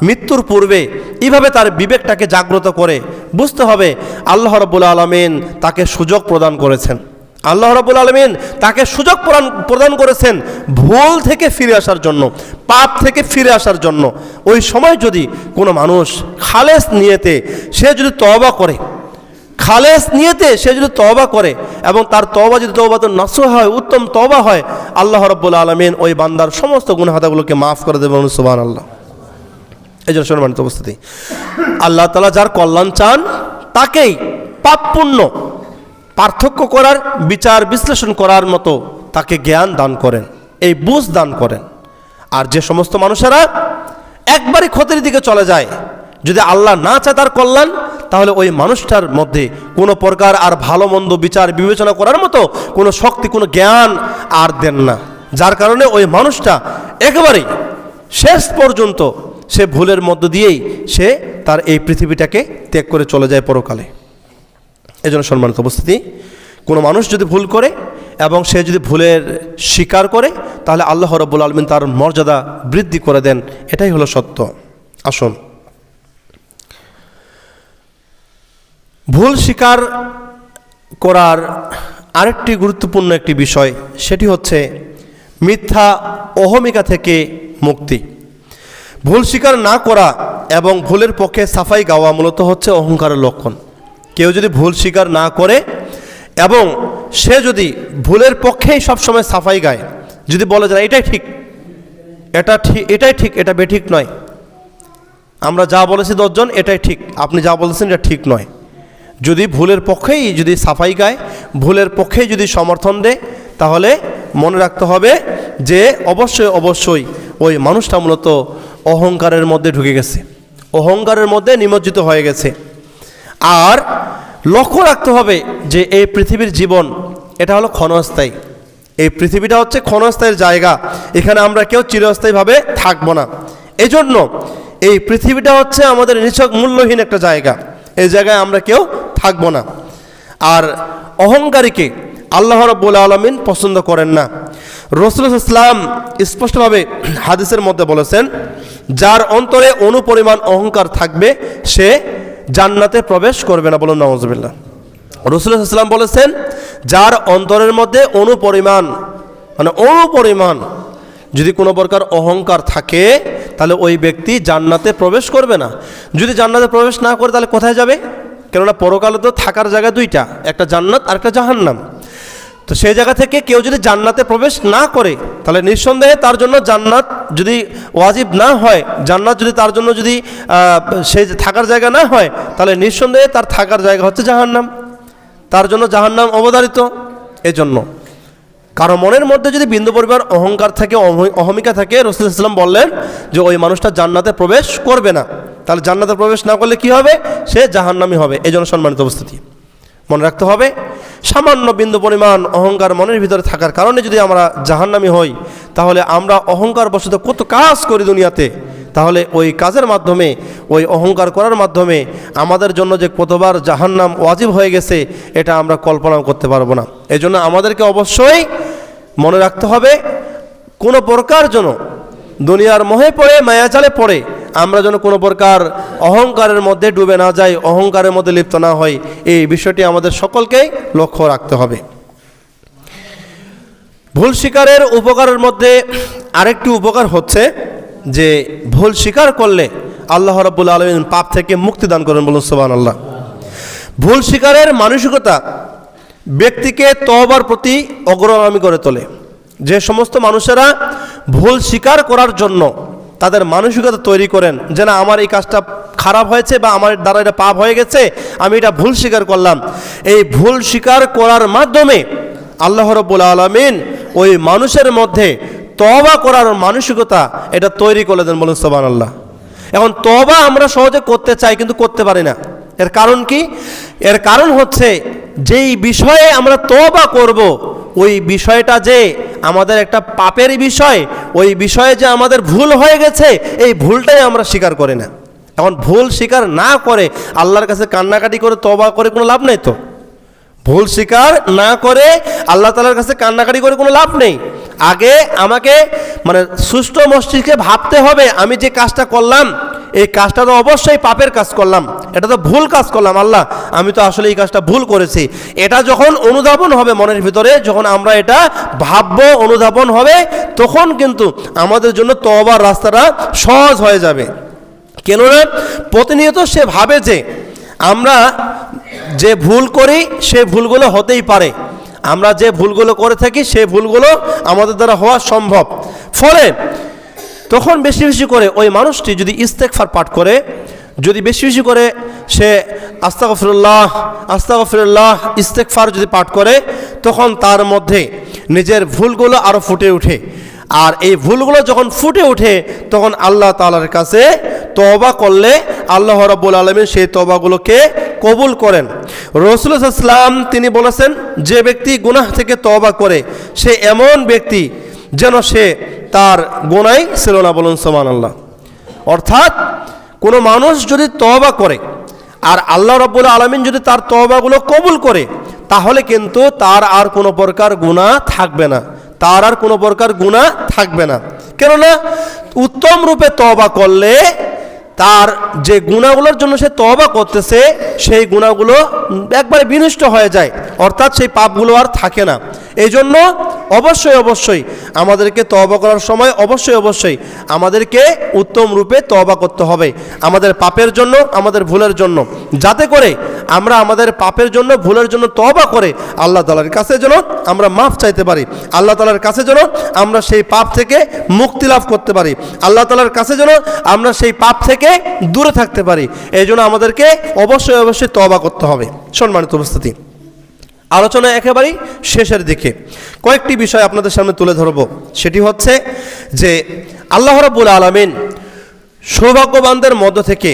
মৃত্যুর পূর্বে এইভাবে তার বিবেকটাকে জাগ্রত করে, বুঝতে হবে আল্লাহ রাব্বুল আলামিন তাকে সুযোগ প্রদান করেছেন, আল্লাহ রাব্বুল আলামিন তাকে সুযোগ প্রদান করেছেন ভুল থেকে ফিরে আসার জন্য, পাপ থেকে ফিরে আসার জন্য। ওই সময় যদি কোনো মানুষ খালেস নিয়তে সে যদি তওবা করে, খালেস নিয়তে সে যদি তওবা করে এবং তার তওবা যদি তওবাতুন নাসুহ হয়, উত্তম তওবা হয়, আল্লাহ রাব্বুল আলামিন ওই বান্দার সমস্ত গুনাহ খাতাগুলোকে মাফ করে দেবেন। সুবহানাল্লাহ। এই জন্য সম্মানিত উপস্থিতি, আল্লাহ তাআলা যার কল্যাণ চান তাকেই পাপ পুণ্য পার্থক্য করার, বিচার বিশ্লেষণ করার মতো তাকে জ্ঞান দান করেন, এই বুঝ দান করেন। আর যে সমস্ত মানুষেরা একবারই ক্ষতির দিকে চলে যায়, যদি আল্লাহ না চায় তার কল্যাণ, তাহলে ওই মানুষটার মধ্যে কোনো প্রকার আর ভালো মন্দ বিচার বিবেচনা করার মতো কোনো শক্তি, কোনো জ্ঞান আর দেন না, যার কারণে ওই মানুষটা একেবারেই শেষ পর্যন্ত সে ভুলের মধ্য দিয়েই সে তার এই পৃথিবীটাকে ত্যাগ করে চলে যায় পরকালে। এই জন্য সম্মানিত উপস্থিতি, কোনো মানুষ যদি ভুল করে এবং সে যদি ভুলের স্বীকার করে, তাহলে আল্লাহ রাব্বুল আলামিন তার মর্যাদা বৃদ্ধি করে দেন, এটাই হলো সত্য। আসুন, ভুল স্বীকার করার আরেকটি গুরুত্বপূর্ণ একটি বিষয়, সেটি হচ্ছে মিথ্যা অহমিকা থেকে মুক্তি। ভুল স্বীকার না করা এবং ভুলের পক্ষে সাফাই গাওয়া মূলত হচ্ছে অহংকারের লক্ষণ। কেউ যদি ভুল স্বীকার না করে এবং সে যদি ভুলের পক্ষেই সবসময় সাফাই গায়, যদি বলে যে এটাই ঠিক, এটাই ঠিক, এটা বেঠিক নয়, আমরা যা বলেছি 10 জন এটাই ঠিক, আপনি যা বলেছেন এটা ঠিক নয়, যদি ভুলের পক্ষেই যদি সাফাই গায়, ভুলের পক্ষেই যদি সমর্থন দেয়, তাহলে মনে রাখতে হবে যে অবশ্যই অবশ্যই ওই মানুষটা মূলত অহংকারের মধ্যে ঢুকে গেছে, অহংকারের মধ্যে নিমজ্জিত হয়ে গেছে। আর লক্ষ্য রাখতে হবে যে এই পৃথিবীর জীবন এটা হলো ক্ষণস্থায়ী, এই পৃথিবীটা হচ্ছে ক্ষণস্থায়ীর জায়গা, এখানে আমরা কেউ চিরস্থায়ীভাবে থাকবো না। এই জন্য এই পৃথিবীটা হচ্ছে আমাদের নিছক মূল্যহীন একটা জায়গা, এই জায়গায় আমরা কেউ থাকবো না। আর অহংকারীকে আল্লাহ রাব্বুল আলামিন পছন্দ করেন না। রাসূলুল্লাহ সাল্লাল্লাহু আলাইহি ওয়াসাল্লাম স্পষ্টভাবে হাদিসের মধ্যে বলেছেন, যার অন্তরে অনুপরিমাণ অহংকার থাকবে সে জান্নাতে প্রবেশ করবে না। বলুন নাউযুবিল্লাহ। রাসূলুল্লাহ সাল্লাল্লাহু আলাইহি ওয়াসাল্লাম বলেছেন, যার অন্তরের মধ্যে অনুপরিমাণ যদি কোনো প্রকার অহংকার থাকে, তাহলে ওই ব্যক্তি জান্নাতে প্রবেশ করবে না। যদি জান্নাতে প্রবেশ না করে তাহলে কোথায় যাবে? কেননা পরকালে তো থাকার জায়গা দুইটা, একটা জান্নাত আর একটা জাহান্নাম। তো সেই জায়গা থেকে কেউ যদি জান্নাতে প্রবেশ না করে, তাহলে নিঃসন্দেহে তার জন্য জান্নাত যদি ওয়াজিব না হয়, জান্নাত যদি তার জন্য যদি সেই থাকার জায়গা না হয়, তাহলে নিঃসন্দেহে তার থাকার জায়গা হচ্ছে জাহান্নাম, তার জন্য জাহান্নাম অবধারিত। এজন্য কারো মনের মধ্যে যদি বিন্দু পরিমাণ অহংকার থাকে, অহমিকা থাকে, রাসূলুল্লাহ সাল্লাল্লাহু আলাইহি ওয়াসাল্লাম বললেন যে ওই মানুষটা জান্নাতে প্রবেশ করবে না। তাহলে জান্নাতে প্রবেশ না করলে কি হবে? সে জাহান্নামী হবে। এই জন্য সম্মানিত উপস্থিতি, মনে রাখতে হবে সামান্য বিন্দু পরিমাণ অহংকার মনের ভিতরে থাকার কারণে যদি আমরা জাহান্নামী হই, তাহলে আমরা অহংকার বশত কত কাজ করি দুনিয়াতে, তাহলে ওই কাজের মাধ্যমে, ওই অহংকার করার মাধ্যমে আমাদের জন্য যে কতবার জাহান্নাম ওয়াজিব হয়ে গেছে এটা আমরা কল্পনাও করতে পারবো না। এই জন্য আমাদেরকে অবশ্যই মনে রাখতে হবে কোনো প্রকার যেন দুনিয়ার মোহে পড়ে, মায়াজালে পড়ে আমরা যেন কোনো প্রকার অহংকারের মধ্যে ডুবে না যাই, অহংকারের মধ্যে লিপ্ত না হই, এই বিষয়টি আমাদের সকলকেই লক্ষ্য রাখতে হবে। ভুল স্বীকারের উপকারের মধ্যে আরেকটি উপকার হচ্ছে যে ভুল স্বীকার করলে আল্লাহ রাব্বুল আলামিন পাপ থেকে মুক্তি দান করেন, বলুন সুবহানাল্লাহ। ভুল স্বীকারের মানসিকতা ব্যক্তিকে তওবার প্রতি অগ্রগামী করে তোলে। যে সমস্ত মানুষেরা ভুল স্বীকার করার জন্য তাদের মানসিকতা তৈরি করেন যে না, আমার এই কাজটা খারাপ হয়েছে বা আমার দ্বারা এটা পাপ হয়ে গেছে, আমি এটা ভুল স্বীকার করলাম, এই ভুল স্বীকার করার মাধ্যমে আল্লাহ রাব্বুল আলামিন ওই মানুষের মধ্যে তওবা করার মানসিকতা এটা তৈরি করে দেন, বলুন সুবহানাল্লাহ। এখন তওবা আমরা সহজে করতে চাই কিন্তু করতে পারি না। এর কারণ কি? এর কারণ হচ্ছে যেই বিষয়ে আমরা তওবা করব ওই বিষয়টা যে আমাদের একটা পাপের বিষয়, ওই বিষয়ে যে আমাদের ভুল হয়ে গেছে এই ভুলটাই আমরা স্বীকার করি না। এখন ভুল স্বীকার না করে আল্লাহর কাছে কান্নাকাটি করে তওবা করে কোনো লাভ নেই। তো ভুল স্বীকার না করে আল্লাহ তাআলার কাছে কান্নাকাটি করে কোনো লাভ নেই। আগে আমাকে সুষ্ঠু মস্তিষ্কে ভাবতে হবে, আমি যে কাজটা করলাম এই কাজটা তো অবশ্যই পাপের কাজ করলাম, এটা তো ভুল কাজ করলাম, আল্লাহ আমি তো আসলে এই কাজটা ভুল করেছি। এটা যখন অনুধাবন হবে মনের ভিতরে, যখন আমরা এটা ভাববো, অনুধাবন হবে, তখন কিন্তু আমাদের জন্য তওবার রাস্তাটা সহজ হয়ে যাবে। কেননা প্রতিনিয়ত সে ভাবে যে আমরা যে ভুল করি সে ভুলগুলো হতেই পারে, আমরা যে ভুলগুলো করে থাকি সেই ভুলগুলো আমাদের দ্বারা হওয়া সম্ভব। ফলে তখন বেশি বেশি করে ওই মানুষটি যদি ইস্তেগফার পাঠ করে, যদি বেশি বেশি করে সে আস্তাগফিরুল্লাহ আস্তাগফিরুল্লাহ ইস্তেগফার যদি পাঠ করে, তখন তার মধ্যে নিজের ভুলগুলো আরও ফুটে ওঠে। আর এই ভুলগুলো যখন ফুটে ওঠে তখন আল্লাহ তাআলার কাছে তওবা করলে আল্লাহ রাব্বুল আলামিন সেই তওবাগুলোকে কবুল করেন। রাসূলুল্লাহ সাল্লাল্লাহু আলাইহি ওয়াসাল্লাম তিনি বলেছেন, যে ব্যক্তি গুনাহ থেকে তওবা করে সে এমন ব্যক্তি যেন সে তার গুনাহই ছিল না, বলুন সুবহানাল্লাহ। অর্থাৎ কোনো মানুষ যদি তওবা করে আর আল্লাহ রাব্বুল আলামিন যদি তার তওবাগুলো কবুল করে, তাহলে কিন্তু তার আর কোনো প্রকার গুনাহ থাকবে না, তার আর কোনো প্রকার গুনাহ থাকবে না। কেননা উত্তম রূপে তওবা করলে তার যে গুনাহগুলোর জন্য সে তওবা করতেছে সেই গুনাহগুলো একবারে বিনষ্ট হয়ে যায়, অর্থাৎ সেই পাপগুলো আর থাকে না। এই জন্য অবশ্যই অবশ্যই আমাদেরকে তওবা করার সময় অবশ্যই আমাদেরকে উত্তম রূপে তওবা করতে হবে, আমাদের পাপের জন্য, আমাদের ভুলের জন্য, যাতে করে আমরা আমাদের পাপের জন্য, ভুলের জন্য তওবা করে আল্লাহ তাআলার কাছে যেন আমরা মাফ চাইতে পারি, আল্লাহ তাআলার কাছে যেন আমরা সেই পাপ থেকে মুক্তি লাভ করতে পারি, আল্লাহ তাআলার কাছে যেন আমরা সেই পাপ থেকে দূরে থাকতে পারি। এই জন্য আমাদেরকে অবশ্যই তওবা করতে হবে। সম্মানিত উপস্থিতি, আলোচনা একেবারেই শেষের দিকে কয়েকটি বিষয় আপনাদের সামনে তুলে ধরব। সেটি হচ্ছে যে আল্লাহ রাব্বুল আলামিন সৌভাগ্যবানদের মধ্য থেকে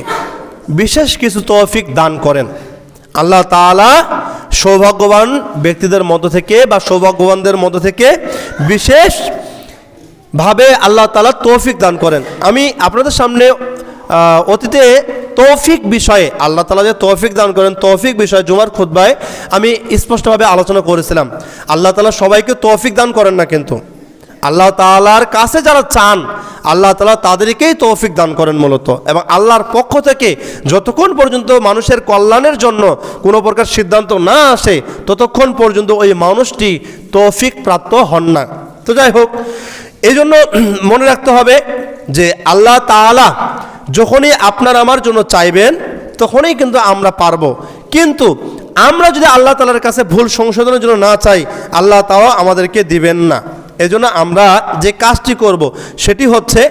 বিশেষ কিছু তৌফিক দান করেন। আল্লাহ তাআলা সৌভাগ্যবান ব্যক্তিদের মধ্য থেকে বা সৌভাগ্যবানদের মধ্য থেকে বিশেষভাবে আল্লাহ তাআলা তৌফিক দান করেন। আমি আপনাদের সামনে অতীতে তৌফিক বিষয়ে আল্লাহ তাআলা যে তৌফিক দান করেন, তৌফিক বিষয়ে জুমার খুতবায় আমি স্পষ্টভাবে আলোচনা করেছিলাম। আল্লাহ তাআলা সবাইকে তৌফিক দান করেন না, কিন্তু আল্লাহ তাআলার কাছে যারা চান আল্লাহ তাআলা তাদেরকেই তৌফিক দান করেন মূলত। এবং আল্লাহর পক্ষ থেকে যতক্ষণ পর্যন্ত মানুষের কল্যাণের জন্য কোনো প্রকার সিদ্ধান্ত না আসে ততক্ষণ পর্যন্ত ওই মানুষটি তৌফিক প্রাপ্ত হন না। তো যাই হোক, এই জন্য মনে রাখতে হবে যে আল্লাহ তাআলা যখনই আপনার আমার জন্য চাইবেন তখনই কিন্তু আমরা পারবো, কিন্তু আমরা যদি আল্লাহ তাআলার কাছে ভুল সংশোধনের জন্য না চাই আল্লাহ তাআলা আমাদেরকে দিবেন না। এজন্য আমরা যে কাজটি করব সেটি হচ্ছে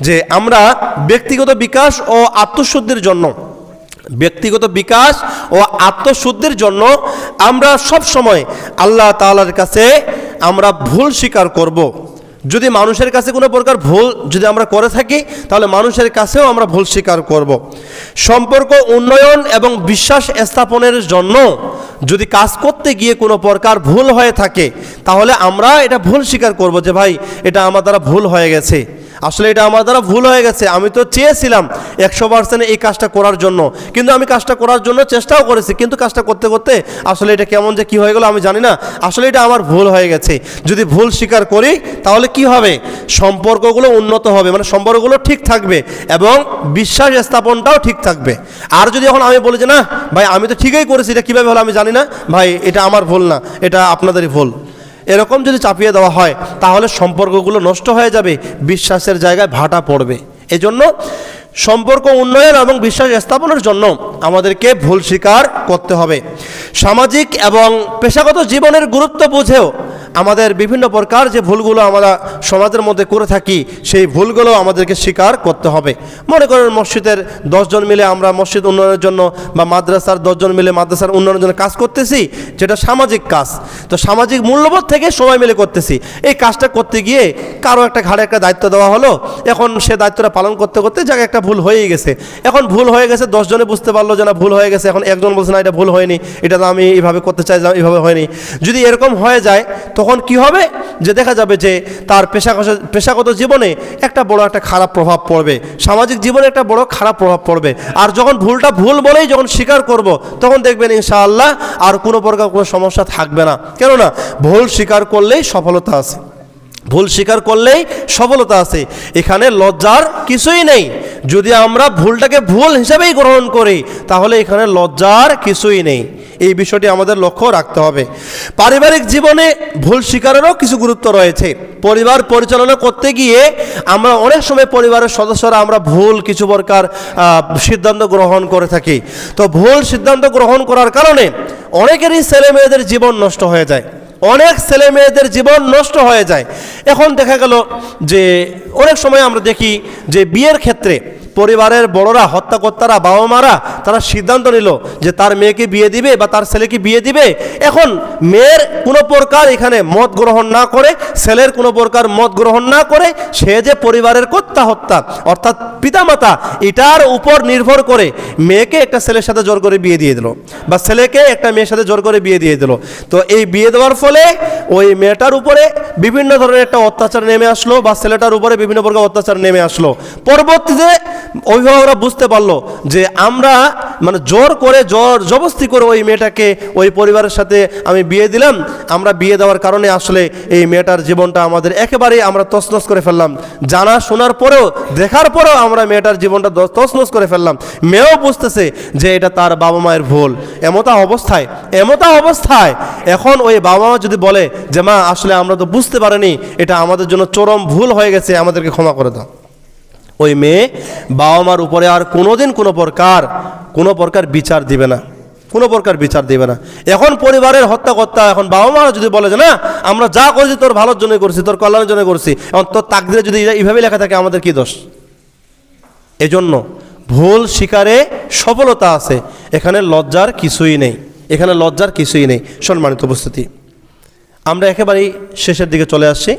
যে আমরা ব্যক্তিগত বিকাশ ও আত্মশুদ্ধির জন্য আমরা সব সময় আল্লাহ তাআলার কাছে আমরা ভুল স্বীকার করব। যদি মানুষের কাছে কোনো প্রকার ভুল যদি আমরা করে থাকি তাহলে মানুষের কাছেও আমরা ভুল স্বীকার করব। সম্পর্ক উন্নয়ন এবং বিশ্বাস স্থাপনের জন্য যদি কাজ করতে গিয়ে কোনো প্রকার ভুল হয়ে থাকে তাহলে আমরা এটা ভুল স্বীকার করব যে ভাই এটা আমার দ্বারা ভুল হয়ে গেছে, আসলে এটা আমার দ্বারা ভুল হয়ে গেছে, আমি তো চেয়েছিলাম 100% এই কাজটা করার জন্য, কিন্তু আমি কাজটা করার জন্য চেষ্টাও করেছি, কিন্তু কাজটা করতে করতে আসলে এটা কেমন যে কী হয়ে গেল আমি জানি না, আসলে এটা আমার ভুল হয়ে গেছে। যদি ভুল স্বীকার করি তাহলে কি হবে, সম্পর্কগুলো উন্নত হবে, সম্পর্কগুলো ঠিক থাকবে এবং বিশ্বাস স্থাপনটাও ঠিক থাকবে। আর যদি এখন আমি বলি যে না ভাই আমি তো ঠিকই করেছি, এটা কীভাবে হলো আমি জানি না, ভাই এটা আমার ভুল না, এটা আপনাদেরই ভুল, এরকম যদি চাপিয়ে দেওয়া হয় তাহলে সম্পর্কগুলো নষ্ট হয়ে যাবে, বিশ্বাসের জায়গায় ভাটা পড়বে। এজন্য সম্পর্ক উন্নয়ন এবং বিশ্বাস স্থাপনের জন্য আমাদেরকে ভুল স্বীকার করতে হবে। সামাজিক এবং পেশাগত জীবনের গুরুত্ব বুঝেও আমাদের বিভিন্ন প্রকার যে ভুলগুলো আমরা সমাজের মধ্যে করে থাকি সেই ভুলগুলো আমাদেরকে স্বীকার করতে হবে। মনে করেন মসজিদের 10 জন মিলে আমরা মসজিদ উন্নয়নের জন্য বা মাদ্রাসার 10 জন মিলে মাদ্রাসার উন্নয়নের জন্য কাজ করতেছি, যেটা সামাজিক কাজ। তো সামাজিক মূল্যবোধ থেকে সবাই মিলে করতেছি। এই কাজটা করতে গিয়ে কারো একটা ঘাড়ে একটা দায়িত্ব দেওয়া হলো, এখন সে দায়িত্বটা পালন করতে করতে জায়গায় একটা ভুল হয়েই গেছে। এখন ভুল হয়ে গেছে, 10 জনে বুঝতে পারলো যে না ভুল হয়ে গেছে, এখন একজন বলছে না এটা ভুল হয়নি, এটা তো আমি এইভাবে করতে চাই, এইভাবে হয়নি। যদি এরকম হয়ে যায় তখন কি হবে, যে দেখা যাবে যে তার পেশাগত জীবনে একটা বড় একটা খারাপ প্রভাব পড়বে, সামাজিক জীবনে একটা বড় খারাপ প্রভাব পড়বে। আর যখন ভুলটা ভুল বলেই যখন স্বীকার করব তখন দেখবেন ইনশাআল্লাহ আর কোনো প্রকার কোনো সমস্যা থাকবে না। কেননা ভুল স্বীকার করলেই সফলতা আছে, ভুল স্বীকার করলেই সফলতা আছে। এখানে লজ্জার কিছুই নেই। যদি আমরা ভুলটাকে ভুল হিসাবেই গ্রহণ করি তাহলে এখানে লজ্জার কিছুই নেই। এই বিষয়টি আমাদের লক্ষ্য রাখতে হবে। পারিবারিক জীবনে ভুল স্বীকারেরও কিছু গুরুত্ব রয়েছে। পরিবার পরিচালনা করতে গিয়ে আমরা অনেক সময় পরিবারের সদস্যরা আমরা ভুল কিছু প্রকার সিদ্ধান্ত গ্রহণ করে থাকি। তো ভুল সিদ্ধান্ত গ্রহণ করার কারণে অনেকেরই ছেলে মেয়েদের জীবন নষ্ট হয়ে যায়, অনেক ছেলে মেয়েদের জীবন নষ্ট হয়ে যায়। এখন দেখা গেল যে অনেক সময় আমরা দেখি যে বিয়ের ক্ষেত্রে পরিবারের বড়রা, হত্যাকর্তারা, বাবা মারা তারা সিদ্ধান্ত নিল যে তার মেয়েকে বিয়ে দিবে বা তার ছেলেকে বিয়ে দিবে। এখন মেয়ের কোনো প্রকার এখানে মত গ্রহণ না করে, ছেলের কোনো প্রকার মত গ্রহণ না করে সে যে পরিবারের কর্তা হত্যা অর্থাৎ পিতামাতা, এটার উপর নির্ভর করে মেয়েকে একটা ছেলের সাথে জোর করে বিয়ে দিয়ে দিল বা ছেলেকে একটা মেয়ের সাথে জোর করে বিয়ে দিয়ে দিল। তো এই বিয়ে দেওয়ার ফলে ওই মেয়েটার উপরে বিভিন্ন ধরনের একটা অত্যাচার নেমে আসলো বা ছেলেটার উপরে বিভিন্ন প্রকার অত্যাচার নেমে আসলো। পরবর্তীতে অভিভাবকরা বুঝতে পারলো যে আমরা মানে জোর করে জবরদস্তি করে ওই মেয়েটাকে ওই পরিবারের সাথে আমি বিয়ে দিলাম, আমরা বিয়ে দেওয়ার কারণে আসলে এই মেয়েটার জীবনটা আমাদের একেবারেই আমরা তছনছ করে ফেললাম। জানা শোনার পরেও দেখার পরেও আমরা মেয়েটার জীবনটা তছনছ করে ফেললাম। মেয়েও বুঝতেছে যে এটা তার বাবা মায়ের ভুল। এমতা অবস্থায় এখন ওই বাবা মা যদি বলে যে মা আসলে আমরা তো বুঝতে পারিনি, এটা আমাদের জন্য চরম ভুল হয়ে গেছে, আমাদেরকে ক্ষমা করে দাও, ওই মেয়ে বাবা মার উপরে আর কোনোদিন কোনো প্রকার বিচার দিবে না, কোনো প্রকার বিচার দিবে না। এখন পরিবারের হত্যাকর্তা এখন বাবা মা যদি বলে যে না আমরা যা করছি তোর ভালোর জন্য করছি, তোর কল্যাণের জন্য করছি, এখন তোর তাকদিরে যদি এইভাবে লেখা থাকে আমাদের কি দোষ? এজন্য ভুল স্বীকারে সফলতা আছে, এখানে লজ্জার কিছুই নেই, এখানে লজ্জার কিছুই নেই। সম্মানিত উপস্থিতি, আমরা একেবারেই শেষের দিকে চলে আসছি।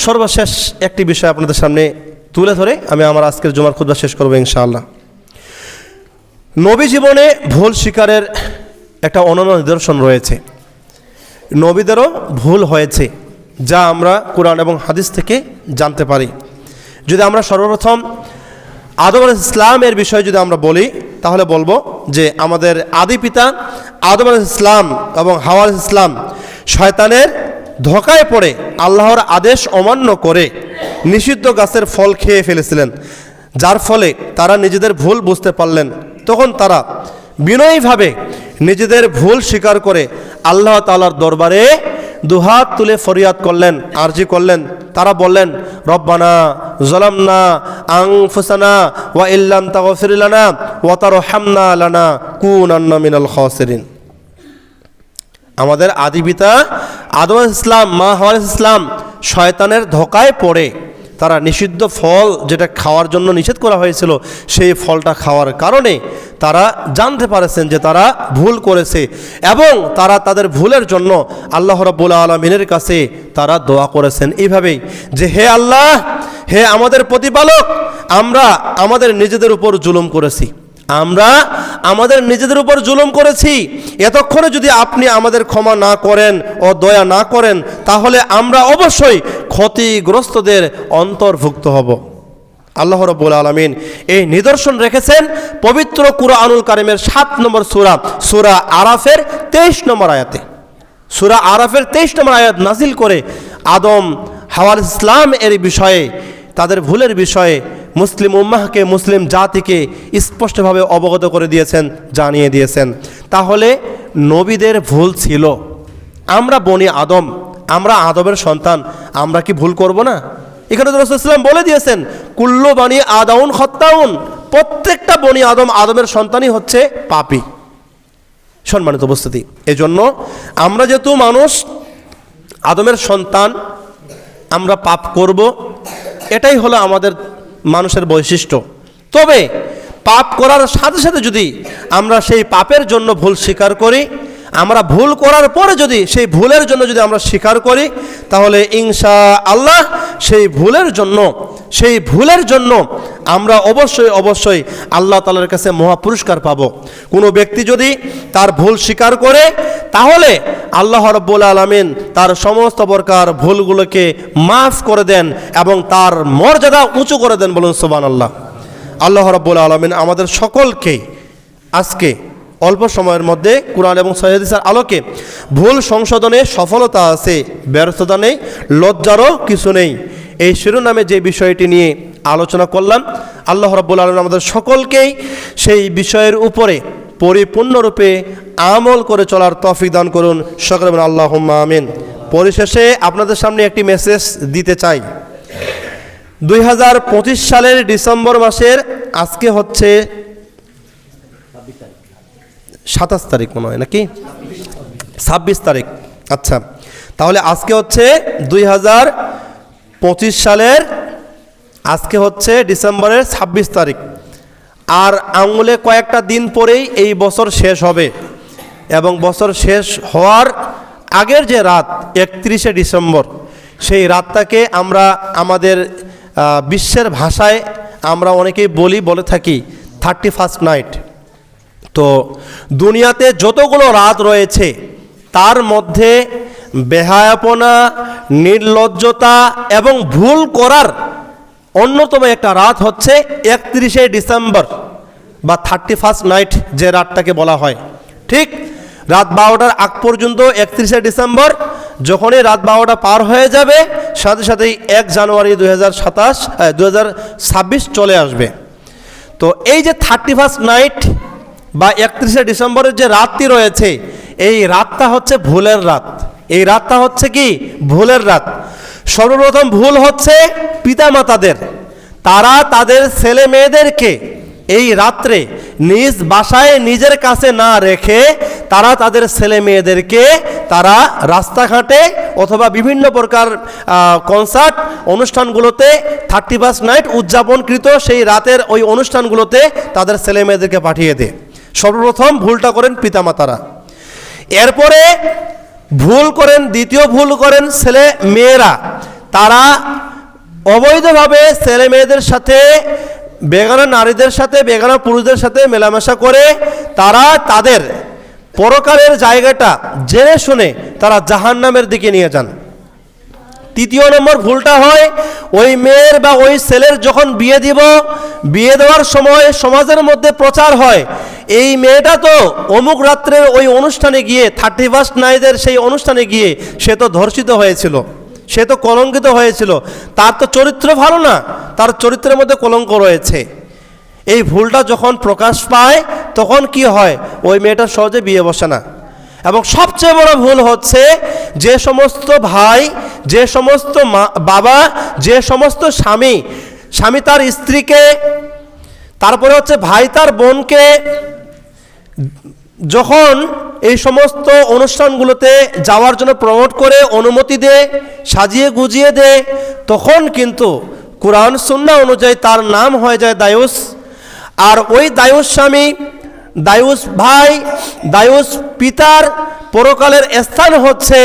সর্বশেষ একটি বিষয় আপনাদের সামনে তুলে ধরে আমি আমার আজকের জুমার খুতবা শেষ করবো ইনশাআল্লাহ। নবী জীবনে ভুল স্বীকারের একটা অনন্য নিদর্শন রয়েছে। নবীদেরও ভুল হয়েছে, যা আমরা কোরআন এবং হাদিস থেকে জানতে পারি। যদি আমরা সর্বপ্রথম আদম আলাইহিস ইসলামের বিষয়ে যদি আমরা বলি তাহলে বলবো যে আমাদের আদি পিতা আদম আলাইহিস ইসলাম এবং হাওয়া আলাইহিস ইসলাম শয়তানের ধোঁকায় পড়ে আল্লাহর আদেশ অমান্য করে নিষিদ্ধ গাছের ফল খেয়ে ফেলেছিলেন, যার ফলে তারা নিজেদের ভুল বুঝতে পারলেন। তখন তারা বিনয়ীভাবে নিজেদের ভুল স্বীকার করে আল্লাহ তাআলার দরবারে দুহাত তুলে ফরিয়াদ করলেন, আরজি করলেন। তারা বললেন রব্বানা যালামনা আনফুসানা ওয়া ইল্লাম তাগফির লানা ওয়া তারহামনা লানাকুনান্না মিনাল খাসিরিন। আমাদের আদি পিতা আদম আলাইহিস ইসলাম, মা হাওয়া আলাইহিস ইসলাম শয়তানের ধোঁকায় পড়ে তারা নিষিদ্ধ ফল যেটা খাওয়ার জন্য নিষেধ করা হয়েছিল সেই ফলটা খাওয়ার কারণে তারা জানতে পারেছেন যে তারা ভুল করেছে এবং তারা তাদের ভুলের জন্য আল্লাহ রাব্বুল আলামিনের কাছে তারা দোয়া করেছেন এইভাবেই যে হে আল্লাহ, হে আমাদের প্রতিপালক, আমরা আমাদের নিজেদের উপর জুলুম করেছি, আমরা আমাদের নিজেদের উপর জুলুম করেছি। এতক্ষণে যদি আপনি আমাদের ক্ষমা না করেন ও দয়া না করেন তাহলে আমরা অবশ্যই ক্ষতিগ্রস্তদের অন্তর্ভুক্ত হব। আল্লাহ রাব্বুল আলামিন এই নিদর্শন রেখেছেন পবিত্র কুরআনুল কারীমের 7 নম্বর সূরা আরাফের 23 নম্বর আয়াতে। সূরা আরাফের 23 নম্বর আয়াত নাজিল করে আদম হাওয়া আলাইহিস ইসলাম এর বিষয়ে, তাদের ভুলের বিষয়ে মুসলিম উম্মাহকে, মুসলিম জাতিকে স্পষ্টভাবে অবগত করে দিয়েছেন, জানিয়ে দিয়েছেন। তাহলে নবীদের ভুল ছিল, আমরা বনি আদম, আমরা আদমের সন্তান, আমরা কি ভুল করব না? এখানে তো রাসূলুল্লাহ সাল্লাল্লাহু আলাইহি ওয়াসাল্লাম বলে দিয়েছেন, কুল্লু বানি আদাউন খাত্তাউন, প্রত্যেকটা বনি আদমের সন্তানই হচ্ছে পাপী। সম্মানিত উপস্থিতি, এজন্য আমরা যেহেতু মানুষ, আদমের সন্তান, আমরা পাপ করব, এটাই হলো আমাদের মানুষের বৈশিষ্ট্য। তবে পাপ করার সাথে সাথে যদি আমরা সেই পাপের জন্য ভুল স্বীকার করি, আমরা ভুল করার পরে যদি সেই ভুলের জন্য যদি আমরা স্বীকার করি, তাহলে ইনশাআল্লাহ সেই ভুলের জন্য আমরা অবশ্যই আল্লাহ তাআলার কাছে মহা পুরস্কার পাব। কোনো ব্যক্তি যদি তার ভুল স্বীকার করে, তাহলে আল্লাহ রাব্বুল আলামিন তার সমস্ত প্রকার ভুলগুলোকে মাফ করে দেন এবং তার মর্যাদা উঁচু করে দেন। বলুন সুবহানাল্লাহ। আল্লাহ রাব্বুল আলামিন আমাদের সকলকে আজকে অল্প সময়ের মধ্যে কুরআন এবং সহিহ হাদিসের আলোকে ভুল সংশোধনে সফলতা আছে, ব্যর্থতা নেই, লজ্জারও কিছু নেই, এই শিরোনামে যে বিষয়টি নিয়ে আলোচনা করলাম, আল্লাহ রাব্বুল আলামিন আমাদের সকলকেই সেই বিষয়ের উপরে পরিপূর্ণরূপে আমল করে চলার তৌফিক দান করুন। সকলে বলুন আল্লাহুম্মা আমিন। পরিশেষে আপনাদের সামনে একটি মেসেজ দিতে চাই। 2025 সালের ডিসেম্বর মাসের আজকে হচ্ছে 27 তারিখ মনে হয়, নাকি 26 তারিখ? আচ্ছা, তাহলে আজকে হচ্ছে 2025 সালের, আজকে হচ্ছে ডিসেম্বরের 26 তারিখ। আর আঙুলে কয়েকটা দিন পরেই এই বছর শেষ হবে, এবং বছর শেষ হওয়ার আগের যে রাত 31শে ডিসেম্বর, সেই রাতটাকে আমরা আমাদের বিশ্বের ভাষায় আমরা অনেকেই বলে থাকি 31st নাইট। তো দুনিয়াতে যতগুলো রাত রয়েছে তার মধ্যে বেহায়াপনা, নির্লজ্জতা এবং ভুল করার অন্যতম একটা রাত হচ্ছে 31শে ডিসেম্বর বা 31st নাইট, যে রাতটাকে বলা হয়। ঠিক রাত 12টার আগ পর্যন্ত 31শে ডিসেম্বর, যখনই রাত 12টা পার হয়ে যাবে, সাথে সাথেই 1 জানুয়ারি 2026 চলে আসবে। তো এই যে 31st নাইট বা 31শে ডিসেম্বরের যে রাতটি রয়েছে, এই রাতটা হচ্ছে ভুলের রাত। এই রাতটা হচ্ছে কি? ভুলের রাত। সর্বপ্রথম ভুল হচ্ছে পিতামাতাদের। তারা তাদের ছেলে মেয়েদেরকে এই রাত্রে নিজ বাসায় নিজের কাছে না রেখে তারা তাদের ছেলে মেয়েদেরকে তারা রাস্তাঘাটে অথবা বিভিন্ন প্রকার কনসার্ট অনুষ্ঠানগুলোতে 31st নাইট উদযাপনকৃত সেই রাতের ওই অনুষ্ঠানগুলোতে তাদের ছেলে মেয়েদেরকে পাঠিয়ে দেয়। সর্বপ্রথম ভুলটা করেন পিতামাতারা। এরপরে ভুল করেন, দ্বিতীয় ভুল করেন ছেলে মেয়েরা। তারা অবৈধভাবে ছেলে মেয়েদের সাথে, বেগানা নারীদের সাথে, বেগানা পুরুষদের সাথে মেলামেশা করে তারা তাদের পরকালের জায়গাটা জেনে শুনে তারা জাহান্নামের দিকে নিয়ে যান। তৃতীয় নম্বর ভুলটা হয় ওই মেয়ের বা ওই ছেলের যখন বিয়ে দেওয়ার সময় সমাজের মধ্যে প্রচার হয়, এই মেয়েটা তো অমুক রাত্রের ওই অনুষ্ঠানে গিয়ে 31st নাইটের সেই অনুষ্ঠানে গিয়ে সে তো ধর্ষিত হয়েছিল, সে তো কলঙ্কিত হয়েছিল, তার তো চরিত্র ভালো না, তার চরিত্রের মধ্যে কলঙ্ক রয়েছে। এই ভুলটা যখন প্রকাশ পায় তখন কি হয়? ওই মেয়েটা সহজে বিয়ে বসে না। এবং সবচেয়ে বড় ভুল হচ্ছে যে সমস্ত ভাই, যে সমস্ত বাবা, যে সমস্ত স্বামী তার স্ত্রীকে, তারপরে হচ্ছে ভাই তার বোনকে যখন এই সমস্ত অনুষ্ঠানগুলোতে যাওয়ার জন্য প্রমোট করে, অনুমতি দেয়, সাজিয়ে গুজিয়ে দেয়, তখন কিন্তু কুরআন সুন্নাহ অনুযায়ী তার নাম হয়ে যায় দায়ুস। আর ওই দায়ুস স্বামী, দায়ুস ভাই, দায়ুস পিতার পরকালের স্থান হচ্ছে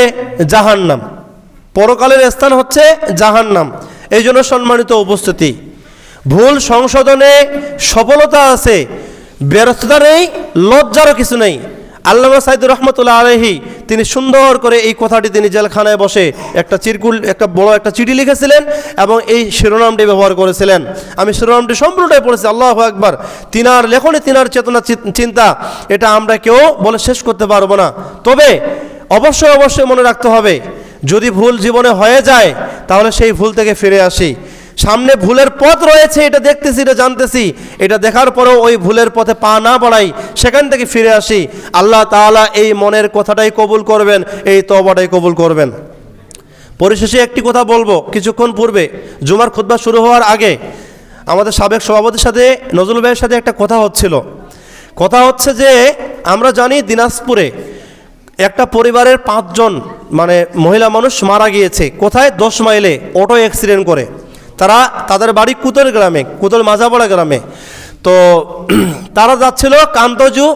জাহান্নাম। পরকালের স্থান হচ্ছে জাহান্নাম। এই জন্য সম্মানিত উপস্থিতি, ভুল সংশোধনে সফলতা আছে, ব্যর্থতা নেই, লজ্জারও কিছু নেই। আল্লামা সাইদুর রহমতুল্লাহ আলাইহি তিনি সুন্দর করে এই কথাটি তিনি জেলখানায় বসে একটা বড় একটা চিঠি লিখেছিলেন এবং এই শিরোনামটি ব্যবহার করেছিলেন। আমি শিরোনামটি সম্পূর্ণটাই পড়েছি। আল্লাহু আকবার। তিনার লেখনে, তিনার চেতনা চিন্তা, এটা আমরা কেউ বলে শেষ করতে পারবো না। তবে অবশ্যই মনে রাখতে হবে, যদি ভুল জীবনে হয়ে যায় তাহলে সেই ভুল থেকে ফিরে আসি। সামনে ভুলের পথ রয়েছে, এটা দেখতেছি, এটা জানতেছি, এটা দেখার পরেও ওই ভুলের পথে পা না বাড়াই, সেখান থেকে ফিরে আসি। আল্লাহ তাআলা এই মনের কথাটাই কবুল করবেন, এই তওবাটাই কবুল করবেন। পরিশেষে একটি কথা বলবো, কিছুক্ষণ পূর্বে জুমার খুতবা শুরু হওয়ার আগে আমাদের সাবেক সভাপতির সাথে নজরুল ভাইয়ের সাথে একটা কথা হচ্ছিল। কথা হচ্ছে যে আমরা জানি দিনাজপুরে একটা পরিবারের 5 জন মানে মহিলা মানুষ মারা গিয়েছে। কোথায়? 10 মাইলে অটো অ্যাক্সিডেন্ট করে। তাদের বাড়ি কুতল গ্রামে, কুতল মাঝাপাড়া গ্রামে। তো তারা যাচ্ছিল কান্তজু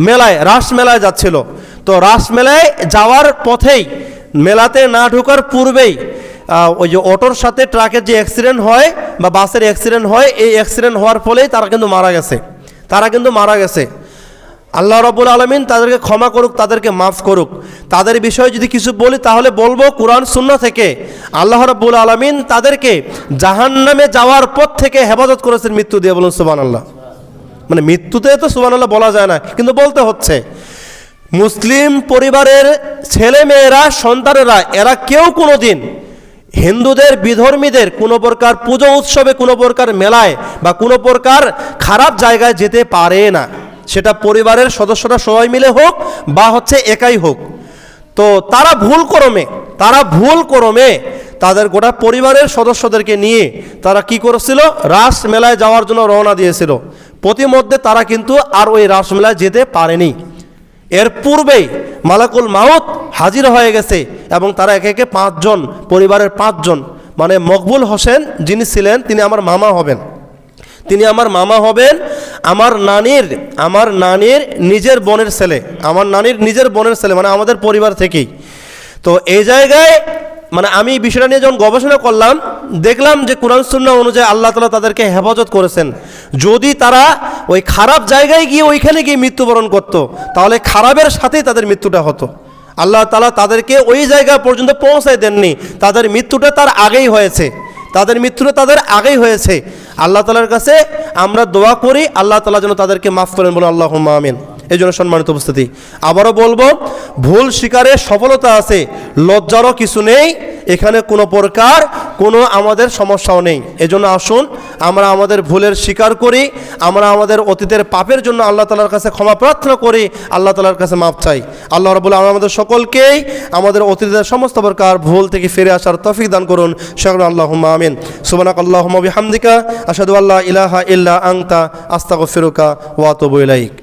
মেলায়, রাস মেলায় যাচ্ছিল। তো রাস মেলায় যাওয়ার পথেই, মেলাতে না ঢোকার পূর্বেই ওই যে অটোর সাথে ট্রাকের যে অ্যাক্সিডেন্ট হয় বা বাসের অ্যাক্সিডেন্ট হয়, এই অ্যাক্সিডেন্ট হওয়ার ফলেই তারা কিন্তু মারা গেছে। আল্লাহ রাব্বুল আলামিন তাদেরকে ক্ষমা করুক, তাদেরকে মাফ করুক। তাদের বিষয়ে যদি কিছু বলি তাহলে বলবো কোরআন সুন্নাহ থেকে আল্লাহ রাব্বুল আলামিন তাদেরকে জাহান্নামে যাওয়ার পথ থেকে হেফাজত করেছেন মৃত্যু দিয়ে। বলুন সুবহানাল্লাহ। মানে মৃত্যুতে তো সুবহানাল্লাহ বলা যায় না, কিন্তু বলতে হচ্ছে। মুসলিম পরিবারের ছেলে মেয়েরা, সন্তানেরা, এরা কেউ কোনো দিন হিন্দুদের, বিধর্মীদের কোনো প্রকার পুজো উৎসবে, কোনো প্রকার মেলায় বা কোনো প্রকার খারাপ জায়গায় যেতে পারে না। সেটা পরিবারের সদস্যরা সবাই মিলে হোক বা হচ্ছে একাই হোক। তো তারা ভুল করমে তাদের গোটা পরিবারের সদস্যদেরকে নিয়ে তারা কি করেছিল? রাস মেলায় যাওয়ার জন্য রওনা দিয়েছিল। প্রতিমধ্যে তারা কিন্তু আর ওই রাস মেলায় যেতে পারেনি। এর পূর্বেই মালাকুল মাউত হাজির হয়ে গেছে এবং তারা একে একে 5 জন, পরিবারের 5 জন, মানে মকবুল হোসেন যিনি ছিলেন তিনি আমার মামা হবেন। আমার নানির নিজের বোনের ছেলে, মানে আমাদের পরিবার থেকেই। তো এই জায়গায় মানে আমি বিষয়টা নিয়ে যখন গবেষণা করলাম, দেখলাম যে কোরআন সুন্নাহ অনুযায়ী আল্লাহ তাআলা তাদেরকে হেফাজত করেছেন। যদি তারা ওই খারাপ জায়গায় গিয়ে ওইখানে গিয়ে মৃত্যুবরণ করত, তাহলে খারাপের সাথেই তাদের মৃত্যুটা হতো। আল্লাহ তাআলা তাদেরকে ওই জায়গা পর্যন্ত পৌঁছায় দেননি। তাদের মৃত্যুটা তাদের আগেই হয়েছে। আল্লাহ তাআলার কাছে আমরা দোয়া করি আল্লাহ তাআলা যেন তাদেরকে মাফ করেন, বলুন আল্লাহুম্মা আমিন। এই জন্য সম্মানিত উপস্থিতি, আবারও বলবো, ভুল স্বীকারে সফলতা আছে, লজ্জারও কিছু নেই। এখানে কোনো প্রকার কোনো আমাদের সমস্যাও নেই। এজন্য আসুন আমরা আমাদের ভুলের স্বীকার করি, আমরা আমাদের অতীতের পাপের জন্য আল্লাহ তাআলার কাছে ক্ষমা প্রার্থনা করি, আল্লাহ তাআলার কাছে মাফ চাই। আল্লাহ রাব্বুল আলামিন আমাদের সকলকেই আমাদের অতীতের সমস্ত প্রকার ভুল থেকে ফিরে আসার তৌফিক দান করুন। সকলে আল্লাহুম্মা আমিন। সুবহানাকাল্লাহুম্মা বিহামদিকা আশহাদু আল্লা ইলাহা ইল্লা আনতা আস্তাগফিরুকা ওয়া আতুবু ইলাইক।